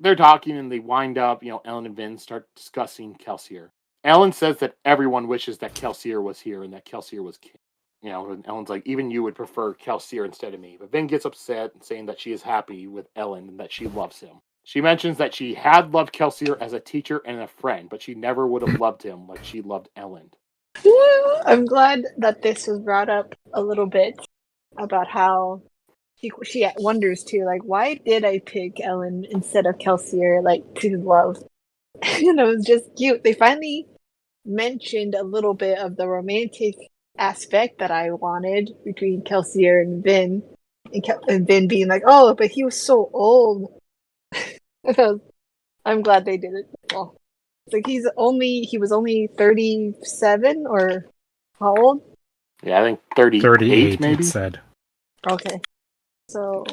They're talking and they wind up, Ellen and Vin start discussing Kelsier. Ellen says that everyone wishes that Kelsier was here and that Kelsier was king. And Ellen's like, even you would prefer Kelsier instead of me. But Vin gets upset, saying that she is happy with Ellen and that she loves him. She mentions that she had loved Kelsier as a teacher and a friend, but she never would have loved him like she loved Ellen. I'm glad that this was brought up a little bit about how she wonders too, why did I pick Ellen instead of Kelsier, to love? And it was just cute. They finally mentioned a little bit of the romantic aspect that I wanted between Kelsier and Vin, and Vin being like, "Oh, but he was so old." I'm glad they did it. Well, he was only 37 or how old? Yeah, I think 38 maybe. It said. Okay. So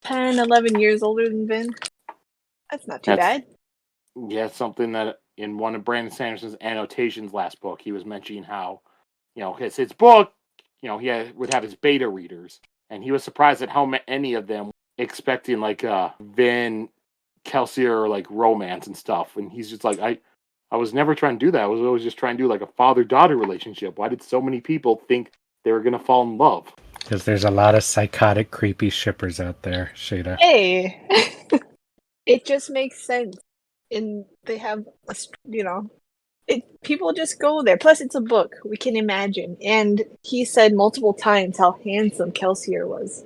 10, 11 years older than Vin. That's not too bad. Yeah, something that in one of Brandon Sanderson's annotations last book, he was mentioning how, his book, he would have his beta readers, and he was surprised at how many of them expecting Vin, Kelsier, romance and stuff, and he's just like, I was never trying to do that. I was always just trying to do a father-daughter relationship. Why did so many people think they were going to fall in love? Because there's a lot of psychotic, creepy shippers out there, Sheta. Hey! It just makes sense. And they have, people just go there. Plus, it's a book. We can imagine. And he said multiple times how handsome Kelsier was.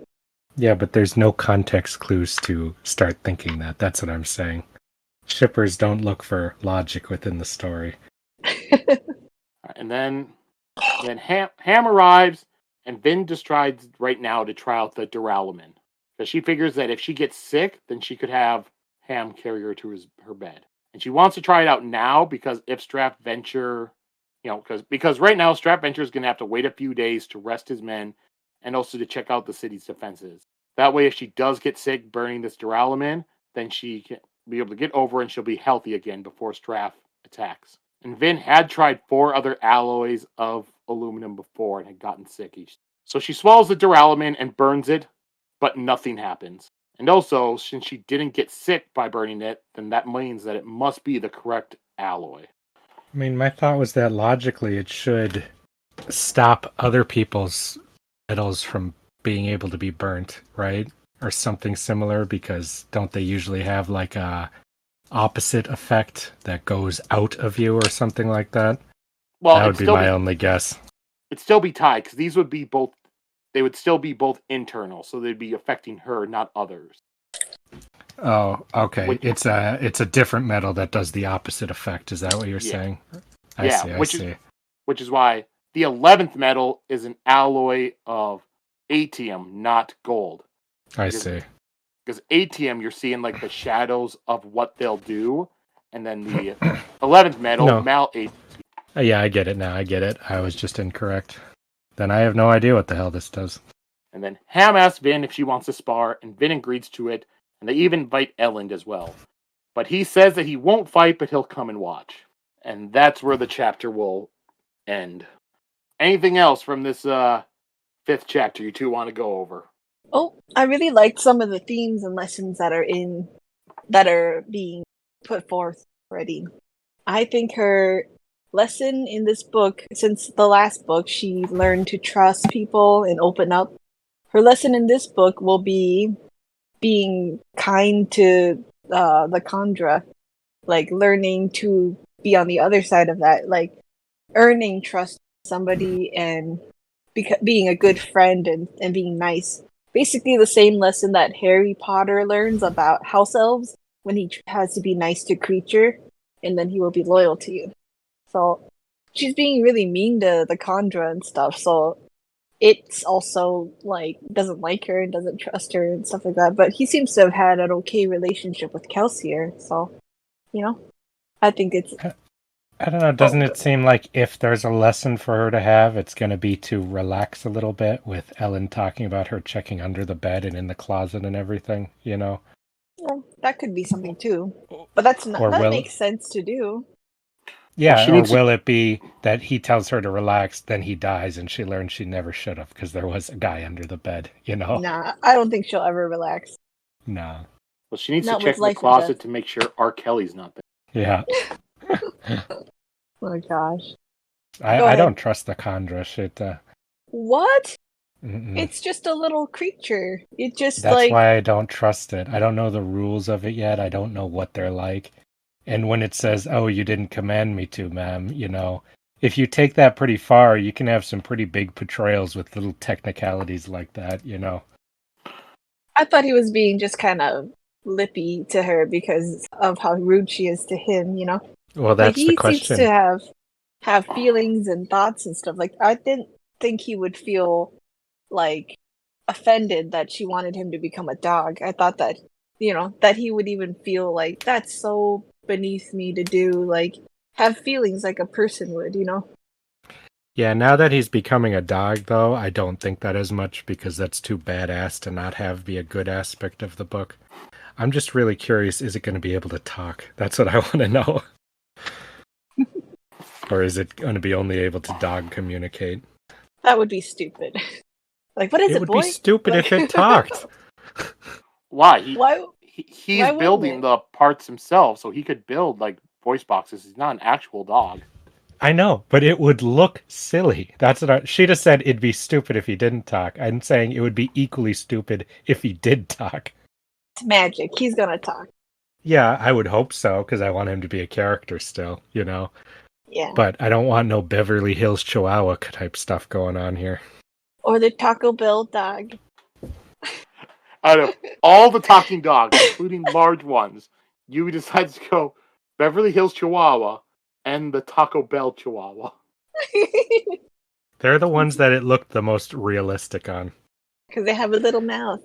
Yeah, but there's no context clues to start thinking that. That's what I'm saying. Shippers don't look for logic within the story. And then Ham arrives, and Vin just tries right now to try out the duralumin. Because she figures that if she gets sick, then she could have Ham carry her to her bed. And she wants to try it out now because if Straff Venture, because right now Straff Venture is going to have to wait a few days to rest his men and also to check out the city's defenses. That way, if she does get sick burning this duralumin, then she can be able to get over it and she'll be healthy again before Straff attacks. And Vin had tried 4 other alloys of aluminum before and had gotten sick each. So she swallows the duralumin and burns it, but nothing happens. And also, since she didn't get sick by burning it, then that means that it must be the correct alloy. I mean, my thought was that logically it should stop other people's metals from being able to be burnt, right? Or something similar, because don't they usually have like a opposite effect that goes out of you or something like that? Well, that would be my only guess. It'd still be tied, because these would be both, they would still be both internal, so they'd be affecting her, not others. Oh, okay. It's a different metal that does the opposite effect. Is that what you're saying? I see. Which is why the 11th metal is an alloy of atium, not gold. I see. Because atium, you're seeing like the shadows of what they'll do, and then the 11th metal, malatium. Yeah, I get it now. I get it. I was just incorrect. Then I have no idea what the hell this does. And then Ham asks Vin if she wants to spar, and Vin agrees to it, and they even invite Elend as well. But he says that he won't fight, but he'll come and watch. And that's where the chapter will end. Anything else from this 5th chapter you two want to go over? Oh, I really liked some of the themes and lessons that are being put forth already. I think her lesson in this book, since the last book, she learned to trust people and open up. Her lesson in this book will be being kind to the Khandra, like learning to be on the other side of that, like earning trust from somebody and being a good friend and being nice. Basically the same lesson that Harry Potter learns about house elves when he has to be nice to creature, and then he will be loyal to you. So she's being really mean to the Khandra and stuff, so it's also like doesn't like her and doesn't trust her and stuff like that. But he seems to have had an okay relationship with Kelsier, so I think it's. I don't know. Doesn't it seem like if there's a lesson for her to have, it's going to be to relax a little bit with Ellen talking about her checking under the bed and in the closet and everything, Well, that could be something too, but that makes sense to do. Yeah, or will it be that he tells her to relax, then he dies, and she learns she never should have because there was a guy under the bed, Nah, I don't think she'll ever relax. No. Well, she needs to check the closet to make sure R. Kelly's not there. Yeah. Oh my gosh. I don't trust the Khandra shit. What? Mm-mm. It's just a little creature. That's why I don't trust it. I don't know the rules of it yet. I don't know what they're like. And when it says, "Oh, you didn't command me to, ma'am," if you take that pretty far, you can have some pretty big portrayals with little technicalities like that, I thought he was being just kind of lippy to her because of how rude she is to him, Well, that's the question. He seems to have feelings and thoughts and stuff. Like, I didn't think he would feel like offended that she wanted him to become a dog. I thought that, that he would even feel like that's so beneath me to do, like have feelings like a person would, Yeah, now that he's becoming a dog, though, I don't think that as much because that's too badass to not be a good aspect of the book. I'm just really curious, is it going to be able to talk? That's what I want to know. Or is it going to be only able to dog communicate? That would be stupid. Like, what is it, boy? It would be stupid if it talked. Why? He's Why building the parts himself, so he could build like voice boxes. He's not an actual dog. I know, but it would look silly. That's what Sheta said. It'd be stupid if he didn't talk. I'm saying it would be equally stupid if he did talk. It's magic. He's gonna talk. Yeah, I would hope so because I want him to be a character still. Yeah. But I don't want no Beverly Hills Chihuahua type stuff going on here. Or the Taco Bell dog. Out of all the talking dogs, including large ones, you decided to go Beverly Hills Chihuahua and the Taco Bell Chihuahua. They're the ones that it looked the most realistic on. Because they have a little mouth.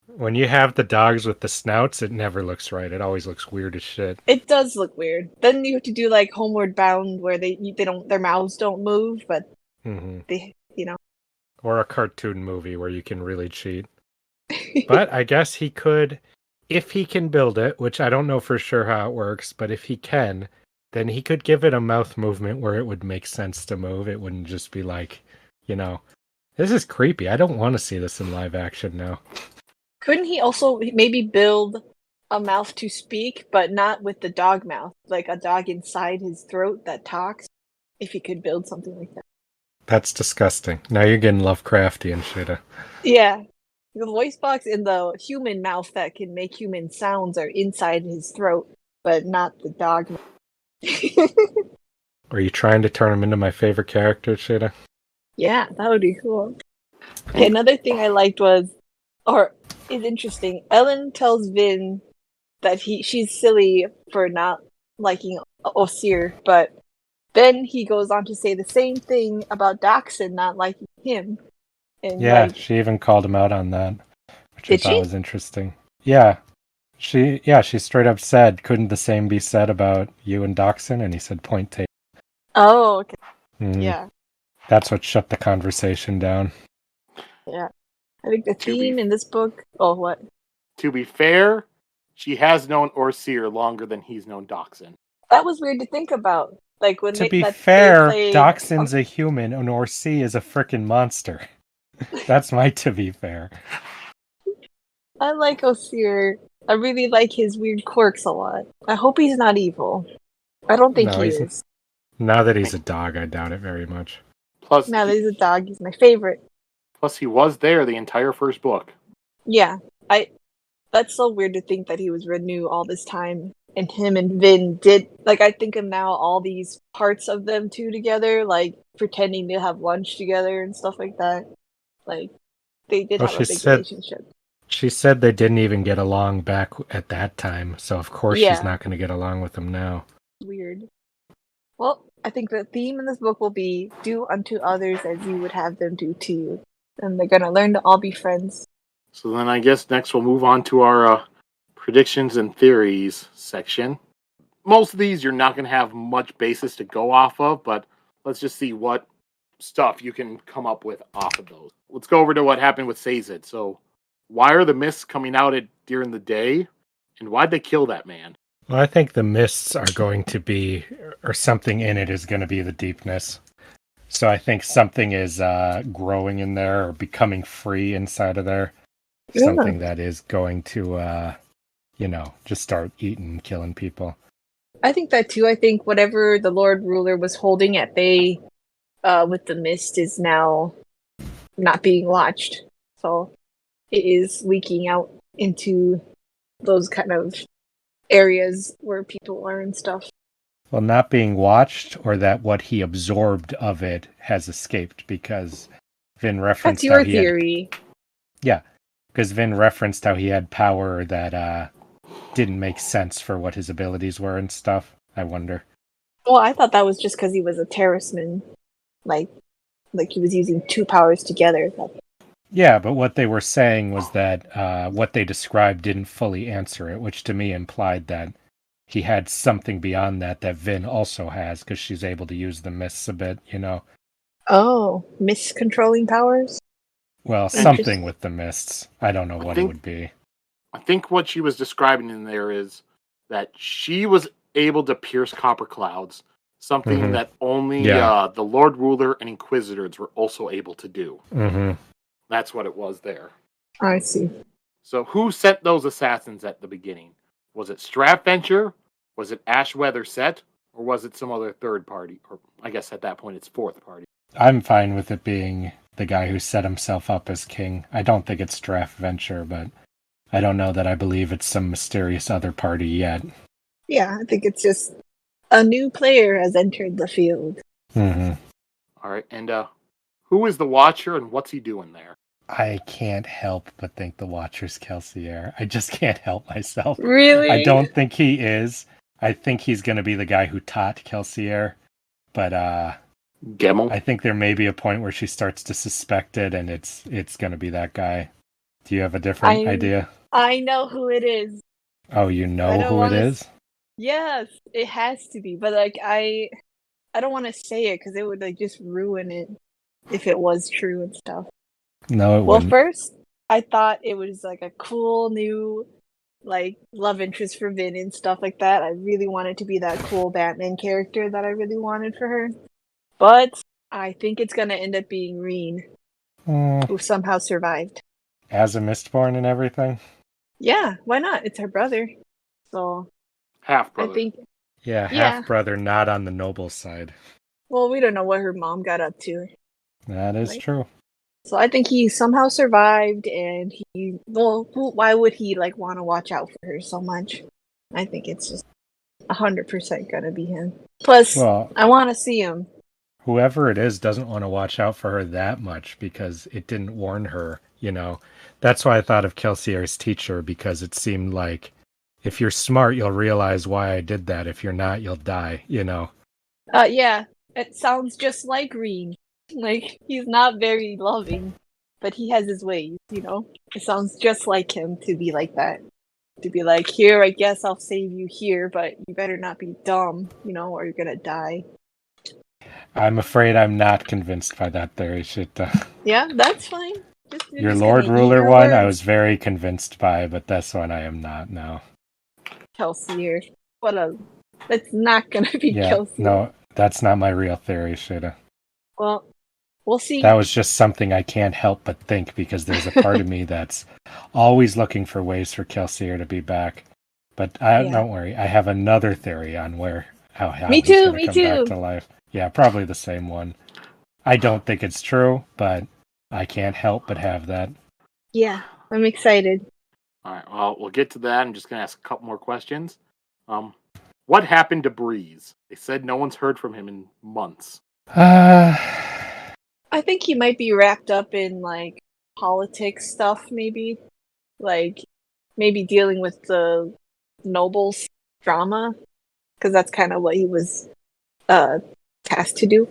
When you have the dogs with the snouts, it never looks right. It always looks weird as shit. It does look weird. Then you have to do like Homeward Bound, where they don't, their mouths don't move, but they. Or a cartoon movie where you can really cheat. But I guess he could, if he can build it, which I don't know for sure how it works, but if he can, then he could give it a mouth movement where it would make sense to move. It wouldn't just be like, this is creepy. I don't want to see this in live action now. Couldn't he also maybe build a mouth to speak, but not with the dog mouth, like a dog inside his throat that talks? If he could build something like that. That's disgusting. Now you're getting Lovecrafty and shit. Yeah. The voice box in the human mouth that can make human sounds are inside his throat, but not the dog mouth. Are you trying to turn him into my favorite character, Sheta? Yeah, that would be cool. Okay, another thing I liked is interesting. Ellen tells Vin that she's silly for not liking Osir, but then he goes on to say the same thing about Dachshund not liking him. And yeah, she even called him out on that, which I thought was interesting. Yeah. She straight up said, couldn't the same be said about you and Dachshund? And he said, point taken. Oh, okay. Mm. Yeah. That's what shut the conversation down. Yeah. I think the theme in this book... Oh, what? To be fair, she has known Orsir longer than he's known Dachshund. That was weird to think about. Like when to be fair, Dachshund's a human and Orsir is a frickin' monster. That's my to be fair. I like Osir. I really like his weird quirks a lot. I hope he's not evil. I don't think he is. Now that he's a dog, I doubt it very much. Plus, now that he's a dog, he's my favorite. Plus, he was there the entire first book. Yeah, that's so weird to think that he was Renew all this time. And him and Vin did, like, I think of now all these parts of them two together, like, pretending to have lunch together and stuff like that. Like, they did have a big relationship. She said they didn't even get along back at that time, so of course she's not going to get along with him now. Weird. Well, I think the theme in this book will be, do unto others as you would have them do to you. And they're going to learn to all be friends. So then I guess next we'll move on to our predictions and theories section. Most of these you're not going to have much basis to go off of, but let's just see what stuff you can come up with off of those. Let's go over to what happened with Sazed. So, why are the mists coming out during the day, and why'd they kill that man? Well, I think the mists are going to be, or something in it is going to be the deepness. So I think something is growing in there or becoming free inside of there. Yeah. Something that is going to, just start eating and killing people. I think that too. I think whatever the Lord Ruler was holding at bay with the mist is now not being watched. So it is leaking out into those kind of areas where people are and stuff. Well, not being watched, or that what he absorbed of it has escaped, because Vin referenced that's your theory. Because Vin referenced how he had power that didn't make sense for what his abilities were and stuff. I wonder. Well, I thought that was just because he was a terraceman. Like he was using two powers together. Yeah, but what they were saying was that what they described didn't fully answer it, which to me implied that he had something beyond that Vin also has, because she's able to use the mists a bit, Oh, mist controlling powers? Well, something with the mists. I don't know what it would be. I think what she was describing in there is that she was able to pierce copper clouds, something that only the Lord Ruler and Inquisitors were also able to do. Mm-hmm. That's what it was there. I see. So who sent those assassins at the beginning? Was it Straff Venture? Was it Ashweather Set? Or was it some other third party? Or I guess at that point it's fourth party. I'm fine with it being the guy who set himself up as king. I don't think it's Straff Venture, but I don't know that I believe it's some mysterious other party yet. Yeah, I think it's just a new player has entered the field. Mm-hmm. All right, and who is the Watcher and what's he doing there? I can't help but think the Watcher's Kelsier. I just can't help myself. Really? I don't think he is. I think he's going to be the guy who taught Kelsier. But Gemmel? I think there may be a point where she starts to suspect it, and it's going to be that guy. Do you have a different idea? I know who it is. Oh, you know who it is? Yes, it has to be. But I don't want to say it because it would just ruin it if it was true and stuff. No, it wouldn't. Well, first, I thought it was like a cool new like love interest for Vin and stuff like that. I really wanted to be that cool Batman character that I really wanted for her. But I think it's gonna end up being Reen, who somehow survived. As a Mistborn and everything? Yeah, why not? It's her brother. So Half I brother. think Yeah, Yeah. half-brother, not on the noble side. well, we don't know what her mom got up to. That is Right. true. So I think he somehow survived, and why would he like want to watch out for her so much? I think it's just 100% gonna be him. Plus, Well, I want to see him. whoever it is doesn't want to watch out for her that much because it didn't warn her, That's why I thought of Kelsier's teacher, because it seemed like if you're smart, you'll realize why I did that. If you're not, you'll die, Yeah, it sounds just like Reen. Like he's not very loving, but he has his ways. It sounds just like him to be like that. To be like, here, I guess I'll save you here, but you better not be dumb, or you're gonna die. I'm afraid I'm not convinced by that theory, Sheta. Yeah, that's fine. You're Your just Lord gonna eat Ruler your one, I words. was very convinced by, but this one I am not now. Kelsier. That's not gonna be Yeah, Kelsier. no, that's not my real theory, Sheta. Well, we'll see. That was just something I can't help but think, because there's a part of me that's always looking for ways for Kelsier to be back. But don't worry, I have another theory on how Me he's too, going to me come too. back to life. Yeah, probably the same one. I don't think it's true, but I can't help but have that. Yeah, I'm excited. All right. Well, we'll get to that. I'm just gonna ask a couple more questions. What happened to Breeze? They said no one's heard from him in months. I think he might be wrapped up in like politics stuff, maybe. Like maybe dealing with the nobles drama, because that's kind of what he was tasked to do.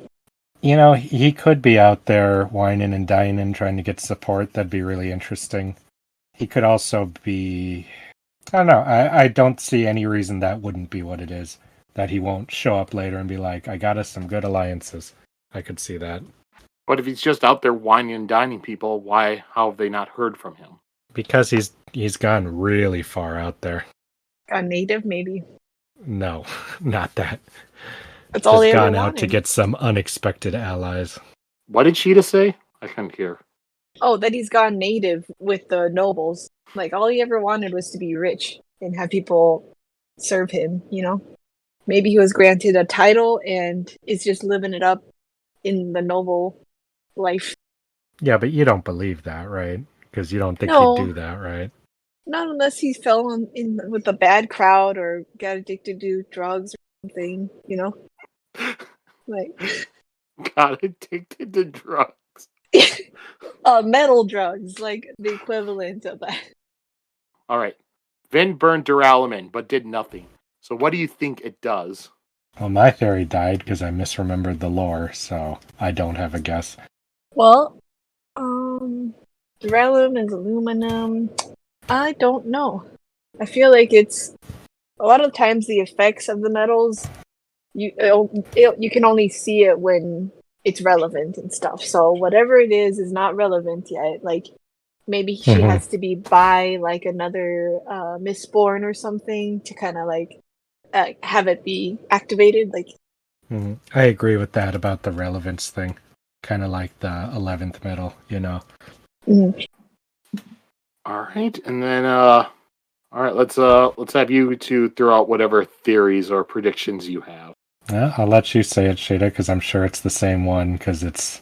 He could be out there whining and dining, trying to get support. That'd be really interesting. He could also be... I don't know. I don't see any reason that wouldn't be what it is. That he won't show up later and be like, I got us some good alliances. I could see that. But if he's just out there whining and dining people, how have they not heard from him? Because he's gone really far out there. A native, maybe. No, not that. That's all they Just ever gone out wanted. to get some unexpected allies. What did Sheta say? I couldn't hear. Oh, that he's gone native with the nobles. Like all he ever wanted was to be rich and have people serve him, Maybe he was granted a title and is just living it up in the noble life. Yeah, but you don't believe that, right? Because you don't think No. he'd do that, right? Not unless he fell in with a bad crowd or got addicted to drugs or something, Like Got addicted to drugs. metal drugs, like the equivalent of that. All right. Vin burned Duralumin, but did nothing. So what do you think it does? Well, my theory died because I misremembered the lore, so I don't have a guess. Well, Duralum is aluminum. I don't know. I feel like it's a lot of times the effects of the metals. You can only see it when it's relevant and stuff. So whatever it is not relevant yet. Like maybe she has to be by like another Mistborn or something to kind of like have it be activated. Like I agree with that about the relevance thing. Kind of like the 11th metal, Mm. All right, and then all right, let's have you two throw out whatever theories or predictions you have. Yeah, I'll let you say it, Sheta, because I'm sure it's the same one, because it's,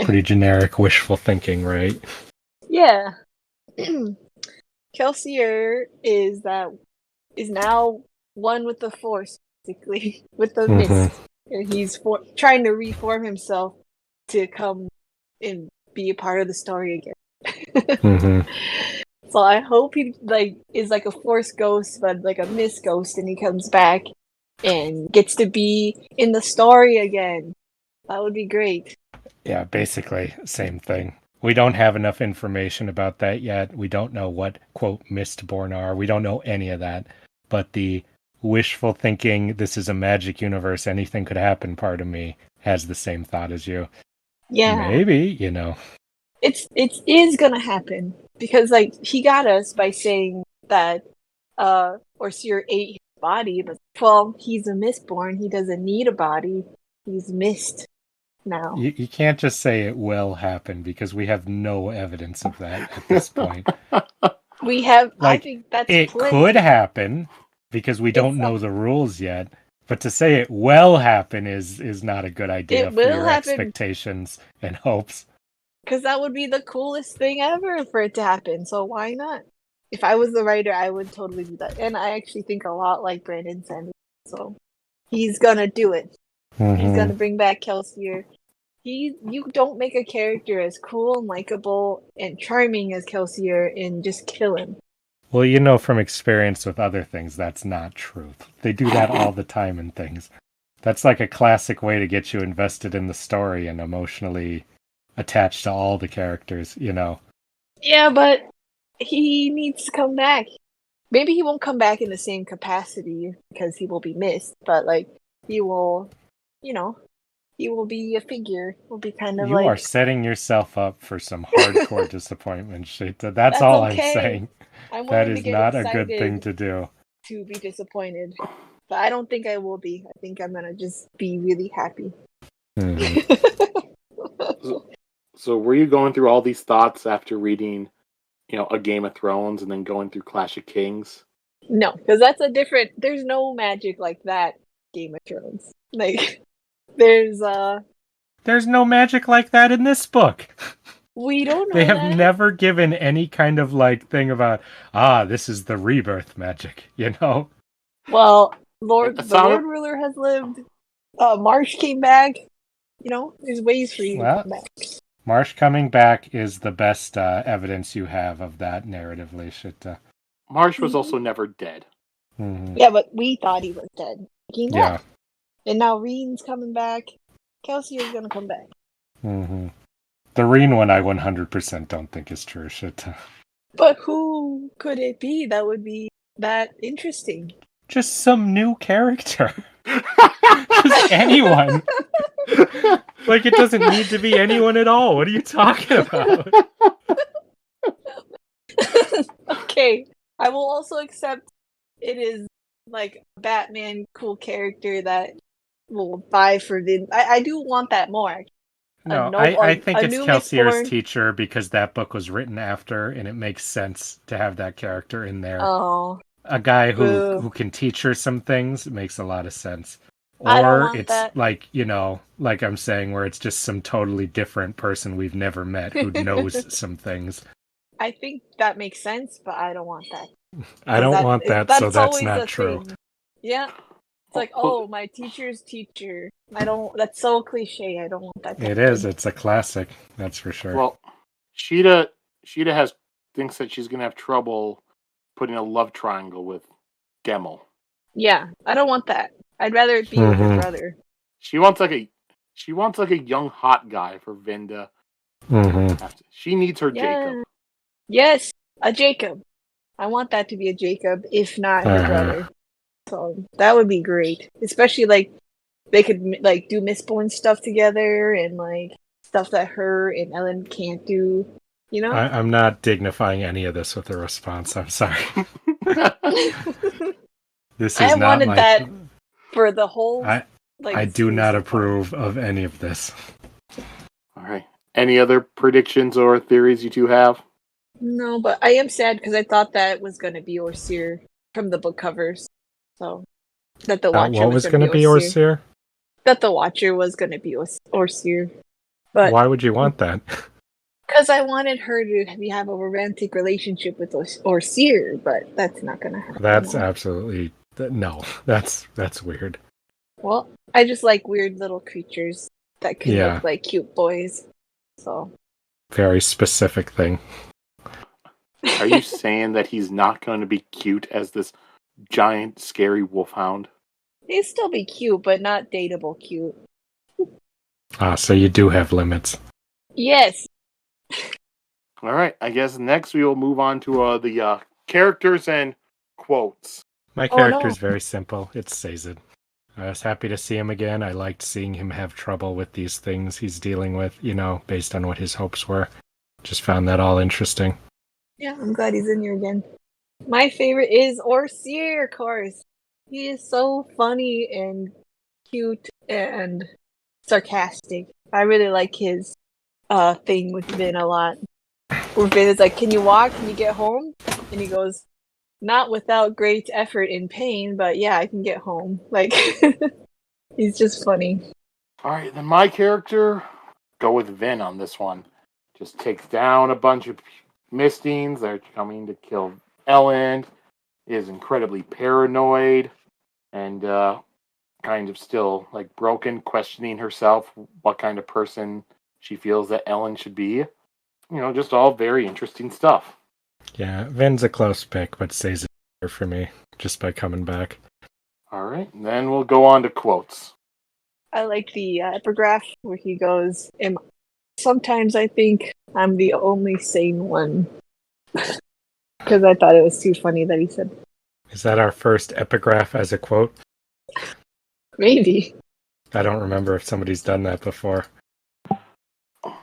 pretty generic wishful thinking, right? Yeah. Kelsier is now one with the Force, basically, with the mist. And he's trying to reform himself to come and be a part of the story again. So I hope he is like a Force ghost, but like a mist ghost, and he comes back and gets to be in the story again. That would be great. Yeah, basically, same thing. We don't have enough information about that yet. We don't know what, quote, Mistborn are. We don't know any of that. But the wishful thinking, this is a magic universe, anything could happen part of me has the same thought as you. Yeah. Maybe, it is gonna happen because like he got us by saying that Orseer ate his body, but well, he's a Mistborn. He doesn't need a body. He's mist now. You can't just say it will happen because we have no evidence of that at this point. We have. I Like, think that's it plenty. could happen because we don't know the rules yet. But to say it will happen is not a good idea It for will your happen. expectations and hopes. Because that would be the coolest thing ever for it to happen. So why not? If I was the writer, I would totally do that. And I actually think a lot like Brandon Sanderson. So he's gonna do it. He's gonna bring back Kelsier. You don't make a character as cool and likable and charming as Kelsier and just kill him. Well, you know from experience with other things, that's not truth. They do that all the time in things. That's like a classic way to get you invested in the story and emotionally attached to all the characters, you know. Yeah, but he needs to come back. Maybe he won't come back in the same capacity because he will be missed, but like he will, you know, he will be a figure. Will be kind of You like are setting yourself up for some hardcore disappointment, Sheta. That's all okay. I'm saying. I want That him to is get not a excited good thing to do. to be disappointed. But I don't think I will be. I think I'm gonna just be really happy. So were you going through all these thoughts after reading, A Game of Thrones and then going through Clash of Kings? No, because that's a different. There's no magic like that. Game of Thrones. Like there's no magic like that in this book. We don't know. They have that. never given any kind of like thing about this is the rebirth magic, you know? Well, the Lord Ruler has lived. Marsh came back. There's ways for you to come back. Marsh coming back is the best evidence you have of that narratively. Marsh was also never dead. Mm-hmm. Yeah, but we thought he was dead. He came back. Yeah. And now Reen's coming back. Kelsey is going to come back. Mm-hmm. The Reen one I 100% don't think is true. But who could it be that would be that interesting? Just some new character. Just anyone. Like, it doesn't need to be anyone at all. What are you talking about? Okay. I will also accept it is like a Batman cool character that will buy for the... I do want that more. No, I think it's Kelsier's teacher because that book was written after, and it makes sense to have that character in there. Oh. A guy who can teach her some things makes a lot of sense. I don't Or want it's that. like, like I'm saying, where it's just some totally different person we've never met who knows some things. I think that makes sense, but I don't want that. I don't want that, so that's not true. Thing. Yeah. It's like, my teacher's teacher. That's so cliche. I don't want that. It is. It's a classic. That's for sure. Well, Sheta thinks that she's going to have trouble putting a love triangle with Gemmel. Yeah, I don't want that. I'd rather it be with her brother. She wants like a young hot guy for Vinda. Mm-hmm. She needs her Jacob. Yes, a Jacob. I want that to be a Jacob, if not her brother. So that would be great. Especially like they could like do Mistborn stuff together and like stuff that her and Ellen can't do. I'm not dignifying any of this with a response. I'm sorry. This is I not wanted that for the whole. I do not approve of any of this. All right. Any other predictions or theories you two have? No, but I am sad because I thought that was going to be Orseer from the book covers. So that the Watcher was going to be Orseer? That the Watcher was going to be Orseer. But why would you want that? Because I wanted her to have a romantic relationship with Orseer, but that's not going to happen. That's absolutely no. That's weird. Well, I just like weird little creatures that can look like cute boys. So very specific thing. Are you saying that he's not going to be cute as this giant, scary wolfhound? He'd still be cute, but not dateable cute. So you do have limits. Yes. All right. I guess next we will move on to the characters and quotes. My character's very simple. It's Sazed. I was happy to see him again. I liked seeing him have trouble with these things he's dealing with, based on what his hopes were. Just found that all interesting. Yeah, I'm glad he's in here again. My favorite is Orsier, of course. He is so funny and cute and sarcastic. I really like his thing with Vin a lot. Where Vin is like, "Can you walk? Can you get home?" And he goes, "Not without great effort and pain, but yeah, I can get home." Like, he's just funny. All right, then my character, go with Vin on this one. Just takes down a bunch of Mistines. They're coming to kill Ellen. Is incredibly paranoid and kind of still like broken, questioning herself what kind of person she feels that Ellen should be. Just all very interesting stuff. Yeah, Vin's a close pick, but Sazed here for me, just by coming back. All right, and then we'll go on to quotes. I like the epigraph where he goes, "Sometimes I think I'm the only sane one." Because I thought it was too funny that he said, Is that our first epigraph as a quote? maybe. I don't remember if somebody's done that before.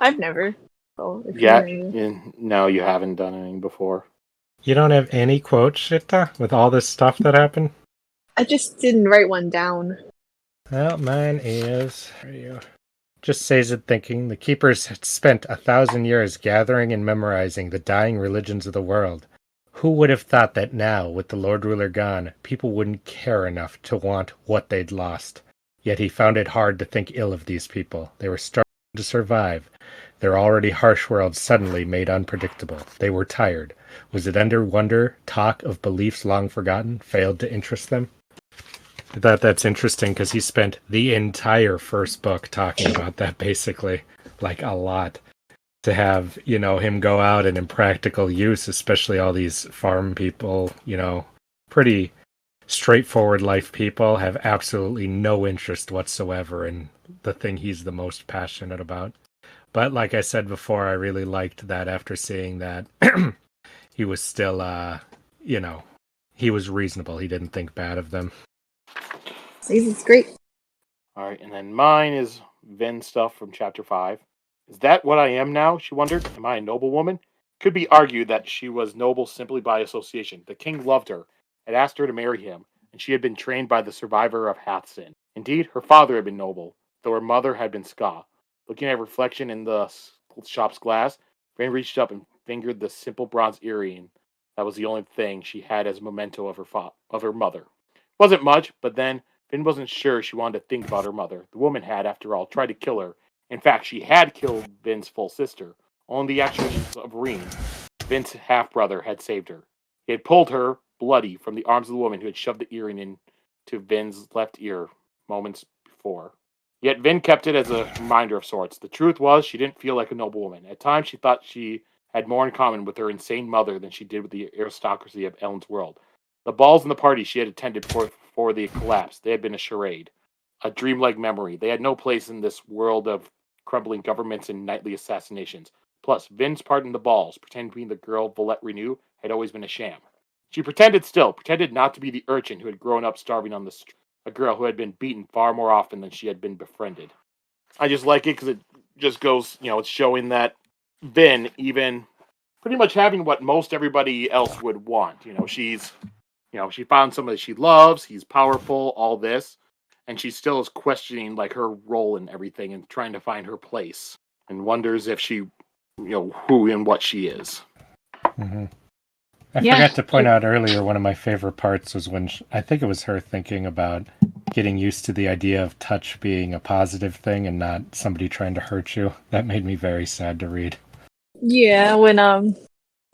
I've never. So Yeah, no, you haven't done anything before. You don't have any quotes, Sheta, with all this stuff that happened? I just didn't write one down. Well, mine is... Just Sazed thinking, the keepers had spent 1,000 years gathering and memorizing the dying religions of the world. Who would have thought that now, with the Lord Ruler gone, people wouldn't care enough to want what they'd lost? Yet he found it hard to think ill of these people. They were starting to survive. Their already harsh world suddenly made unpredictable. They were tired. Was it under wonder, talk of beliefs long forgotten, failed to interest them? I thought that's interesting because he spent the entire first book talking about that, basically, like a lot. To have, him go out and in practical use, especially all these farm people, pretty straightforward life people, have absolutely no interest whatsoever in the thing he's the most passionate about. But like I said before, I really liked that after seeing that he was still, he was reasonable. He didn't think bad of them. It's great. All right, and then mine is Vin stuff from chapter 5. Is that what I am now? She wondered. Am I a noble woman? Could be argued that she was noble simply by association. The king loved her, had asked her to marry him, and she had been trained by the survivor of Hathsin. Indeed, her father had been noble, though her mother had been Ska. Looking at reflection in the shop's glass, Vin reached up and fingered the simple bronze earring. That was the only thing she had as a memento of her mother. Wasn't much, but then Vin wasn't sure she wanted to think about her mother. The woman had, after all, tried to kill her. In fact, she had killed Vin's full sister. Only the actuations of Reen, Vin's half-brother, had saved her. He had pulled her, bloody, from the arms of the woman who had shoved the earring into Vin's left ear moments before. Yet Vin kept it as a reminder of sorts. The truth was, she didn't feel like a noble woman. At times, she thought she had more in common with her insane mother than she did with the aristocracy of Ellen's world. The balls and the parties she had attended before the collapse, they had been a charade, a dreamlike memory. They had no place in this world of crumbling governments and nightly assassinations. Plus, Vin's part in the balls, pretending to be the girl Volette Renew, had always been a sham. She pretended not to be the urchin who had grown up starving on the street, a girl who had been beaten far more often than she had been befriended. I just like it because it just goes, it's showing that Vin, even pretty much having what most everybody else would want. She's, she found somebody she loves, he's powerful, all this, and she still is questioning like her role in everything and trying to find her place and wonders if she, who and what she is. Mm-hmm. I forgot to point out earlier, one of my favorite parts was when I think it was her thinking about getting used to the idea of touch being a positive thing and not somebody trying to hurt you. That made me very sad to read. Yeah, when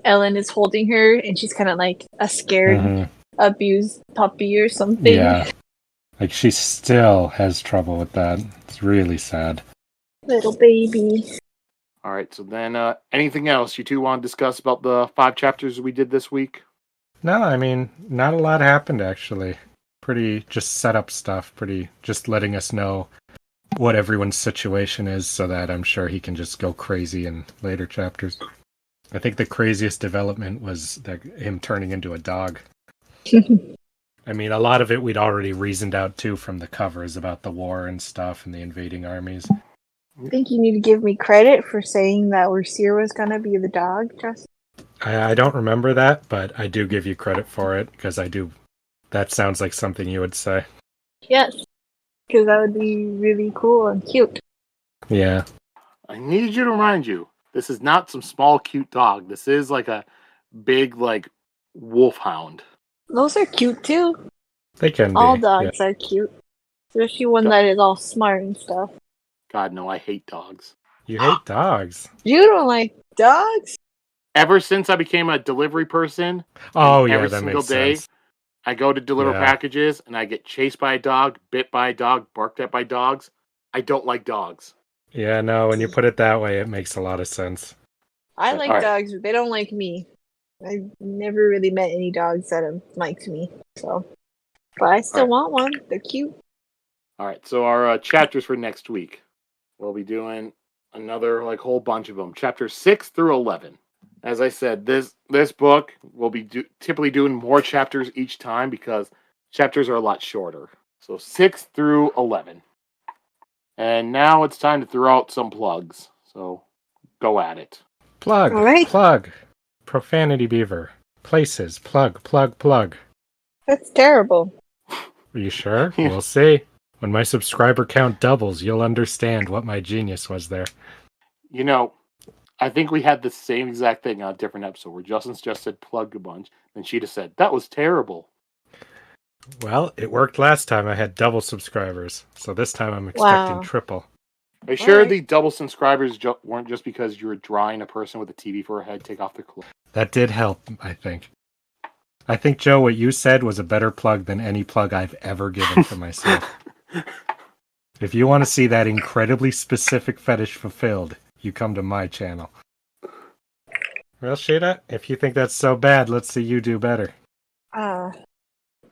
Ellen is holding her and she's kind of like a scared, abused puppy or something. Yeah. Like she still has trouble with that. It's really sad. Little baby. All right, so then anything else you two want to discuss about the 5 chapters we did this week? No, I mean, not a lot happened actually. Pretty just setup stuff, pretty just letting us know what everyone's situation is so that I'm sure he can just go crazy in later chapters. I think the craziest development was him turning into a dog. I mean, a lot of it we'd already reasoned out too from the covers about the war and stuff and the invading armies. I think you need to give me credit for saying that Ursir was going to be the dog, Justin. I don't remember that, but I do give you credit for it because I do. That sounds like something you would say. Yes, because that would be really cool and cute. Yeah. I needed you to remind you, this is not some small, cute dog. This is like a big, like, wolfhound. Those are cute too. They can be. All Yeah. dogs are cute. Especially one that is all smart and stuff. God, no, I hate dogs. You hate dogs. You don't like dogs? Ever since I became a delivery person, Oh, yeah, every that single makes day, sense. I go to deliver Yeah. packages and I get chased by a dog, bit by a dog, barked at by dogs. I don't like dogs. Yeah, no, when you put it that way, it makes a lot of sense. I like Alright. dogs, but they don't like me. I've never really met any dogs that have liked me. So, but I still want one. They're cute. All right, so our chapters for next week, we'll be doing another like whole bunch of them, chapters 6 through 11. As I said, this book will be typically doing more chapters each time because chapters are a lot shorter. So 6 through 11. And now it's time to throw out some plugs. So go at it. Plug. All right. Plug. Profanity Beaver. Places. Plug. Plug. Plug. That's terrible. Are you sure? Yeah. We'll see. When my subscriber count doubles, you'll understand what my genius was there. You know, I think we had the same exact thing on a different episode where Justin's just said plug a bunch, and Sheta said, that was terrible. Well, it worked last time I had double subscribers, so this time I'm expecting Wow. triple. Are you sure Alright. the double subscribers weren't just because you were drawing a person with a TV for a head take off their clothes? That did help, I think. I think, Joe, what you said was a better plug than any plug I've ever given for myself. If you want to see that incredibly specific fetish fulfilled, you come to my channel. Well, Sheta, if you think that's so bad, let's see you do better.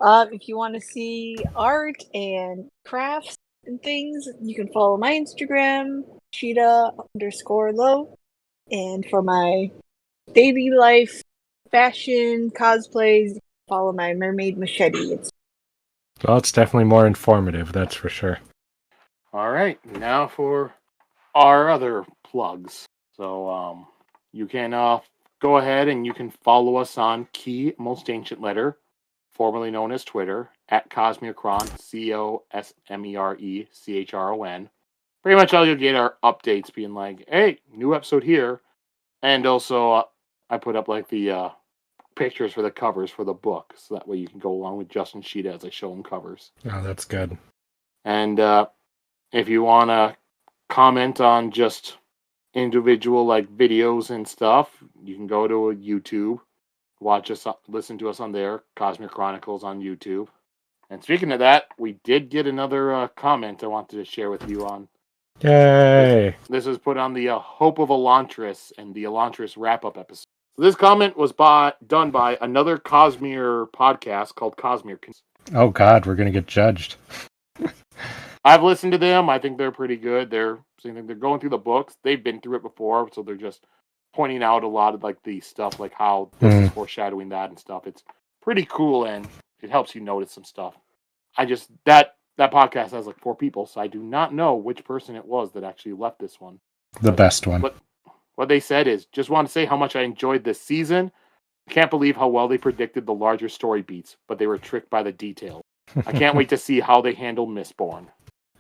If you want to see art and crafts and things, you can follow my Instagram, Sheta_low. And for my daily life, fashion, cosplays, follow my mermaid machete. Well, it's definitely more informative, that's for sure. All right, now for our other plugs. So you can go ahead and you can follow us on Key Most Ancient Letter, formerly known as Twitter, at Cosmerechron, COSMERECHRON. Pretty much all you'll get are updates being like, hey, new episode here. And also, I put up like the pictures for the covers for the book, so that way you can go along with Justin Sheta as I show him covers. Oh, that's good. And if you want to comment on just individual like videos and stuff, you can go to YouTube, watch us, listen to us on there, Cosmic Chronicles on YouTube. And speaking of that, we did get another comment I wanted to share with you on. Yay! This was put on the Hope of Elantris and the Elantris wrap-up episode. So this comment was done by another Cosmere podcast called Cosmere. Oh God, we're gonna get judged. I've listened to them. I think they're pretty good. They're going through the books. They've been through it before, so they're just pointing out a lot of like the stuff, like how this is foreshadowing that and stuff. It's pretty cool, and it helps you notice some stuff. That podcast has like 4 people, so I do not know which person it was that actually left this one. The best one. What they said is, just want to say how much I enjoyed this season. Can't believe how well they predicted the larger story beats, but they were tricked by the details. I can't wait to see how they handle Mistborn.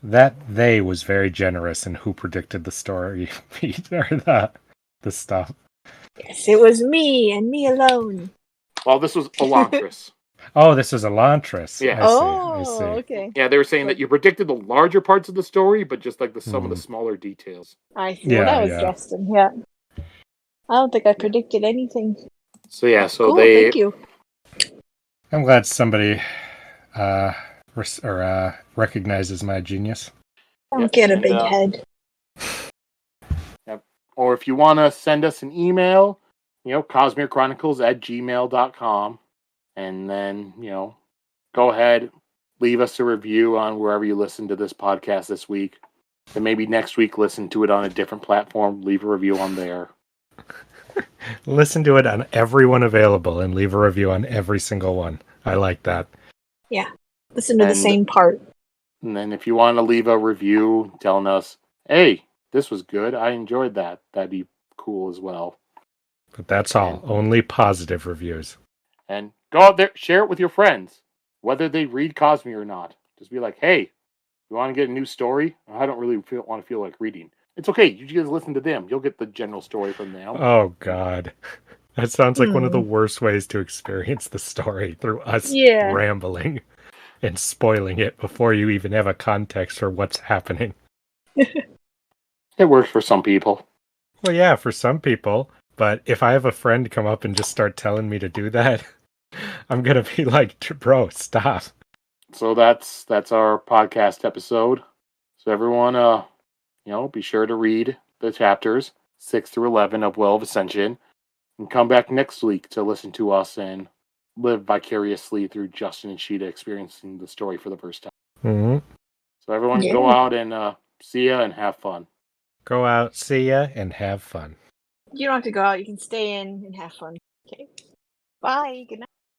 That they was very generous in who predicted the story beat or the stuff. Yes, it was me and me alone. Well, this was Elantris. Oh, this is Elantris. Yeah. I see. Okay. Yeah, they were saying that you predicted the larger parts of the story, but just like some of the smaller details. I see. Yeah, Well, that was yeah. Justin. Yeah. I don't think I predicted anything. So yeah, so Cool, they. thank you. I'm glad somebody recognizes my genius. Don't get a big head. Or if you want to send us an email, cosmerechronicles@gmail.com. And then, go ahead, leave us a review on wherever you listen to this podcast this week. And maybe next week, listen to it on a different platform. Leave a review on there. Listen to it on every one available and leave a review on every single one. I like that. Yeah. Listen to the same part. And then if you want to leave a review telling us, hey, this was good. I enjoyed that. That'd be cool as well. But that's all. Only positive reviews. And go out there, share it with your friends, whether they read Cosme or not. Just be like, hey, you want to get a new story? I don't really want to feel like reading. It's okay. You just listen to them. You'll get the general story from them. Oh, God. That sounds like one of the worst ways to experience the story, through us rambling and spoiling it before you even have a context for what's happening. It works for some people. Well, yeah, for some people. But if I have a friend come up and just start telling me to do that, I'm going to be like, bro, stop. So that's our podcast episode. So everyone, be sure to read the chapters 6 through 11 of Well of Ascension, and come back next week to listen to us and live vicariously through Justin and Sheta experiencing the story for the first time. Mm-hmm. So everyone, go out and see ya and have fun. Go out, see ya, and have fun. You don't have to go out. You can stay in and have fun. Okay. Bye. Good night.